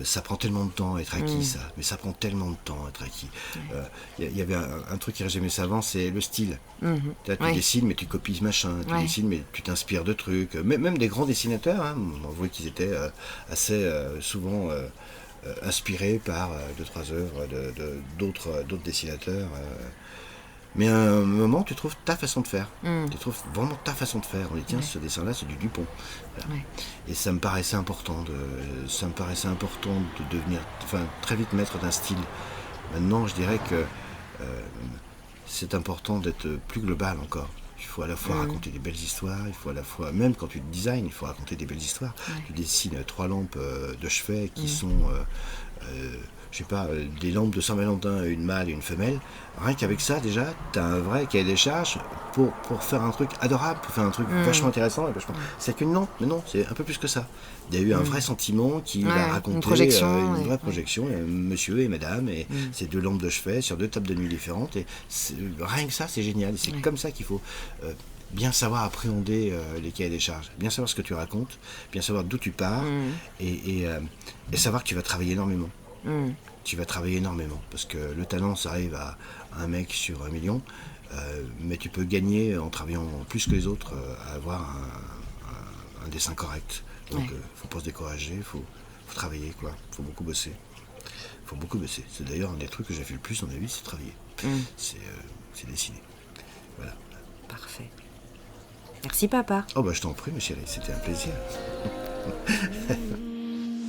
S1: Ça prend tellement de temps à être acquis, ça. Mais ça prend tellement de temps à être acquis. Il y avait un truc qui régimait ça avant, c'est le style. Tu dessines, mais tu copies ce machin. Tu dessines, mais tu t'inspires de trucs. Même des grands dessinateurs, hein, on voit qu'ils étaient assez souvent inspirés par 2-3 œuvres d'autres dessinateurs. Mais à un moment, tu trouves ta façon de faire. Tu trouves vraiment ta façon de faire. On dit, tiens, ce dessin-là, c'est du Dupont. Voilà. Et ça me paraissait important de devenir, très vite maître d'un style. Maintenant, je dirais que c'est important d'être plus global encore. Il faut à la fois raconter des belles histoires, il faut à la fois, même quand tu designs, il faut raconter des belles histoires. Tu dessines 3 lampes de chevet qui sont... je sais pas, des lampes de Saint-Valentin, une mâle et une femelle. Rien qu'avec ça, déjà, tu as un vrai cahier des charges pour faire un truc adorable, pour faire un truc vachement intéressant. C'est qu'une lampe, mais non, c'est un peu plus que ça. Il y a eu un vrai sentiment qui va raconter une vraie projection, monsieur et madame, et ces 2 lampes de chevet sur 2 tables de nuit différentes. Et rien que ça, c'est génial. Et c'est comme ça qu'il faut... bien savoir appréhender les cahiers des charges, bien savoir ce que tu racontes, bien savoir d'où tu pars, et savoir que tu vas travailler énormément. Tu vas travailler énormément, parce que le talent, ça arrive à un mec sur 1 million, mais tu peux gagner en travaillant plus que les autres à avoir un dessin correct. Donc faut pas se décourager, faut travailler, quoi. Faut beaucoup bosser. C'est d'ailleurs un des trucs que j'ai fait le plus dans ma vie, c'est travailler. C'est dessiner. Voilà.
S2: Parfait. Merci papa.
S1: Oh bah je t'en prie, ma chérie, c'était un plaisir.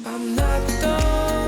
S3: I'm not done.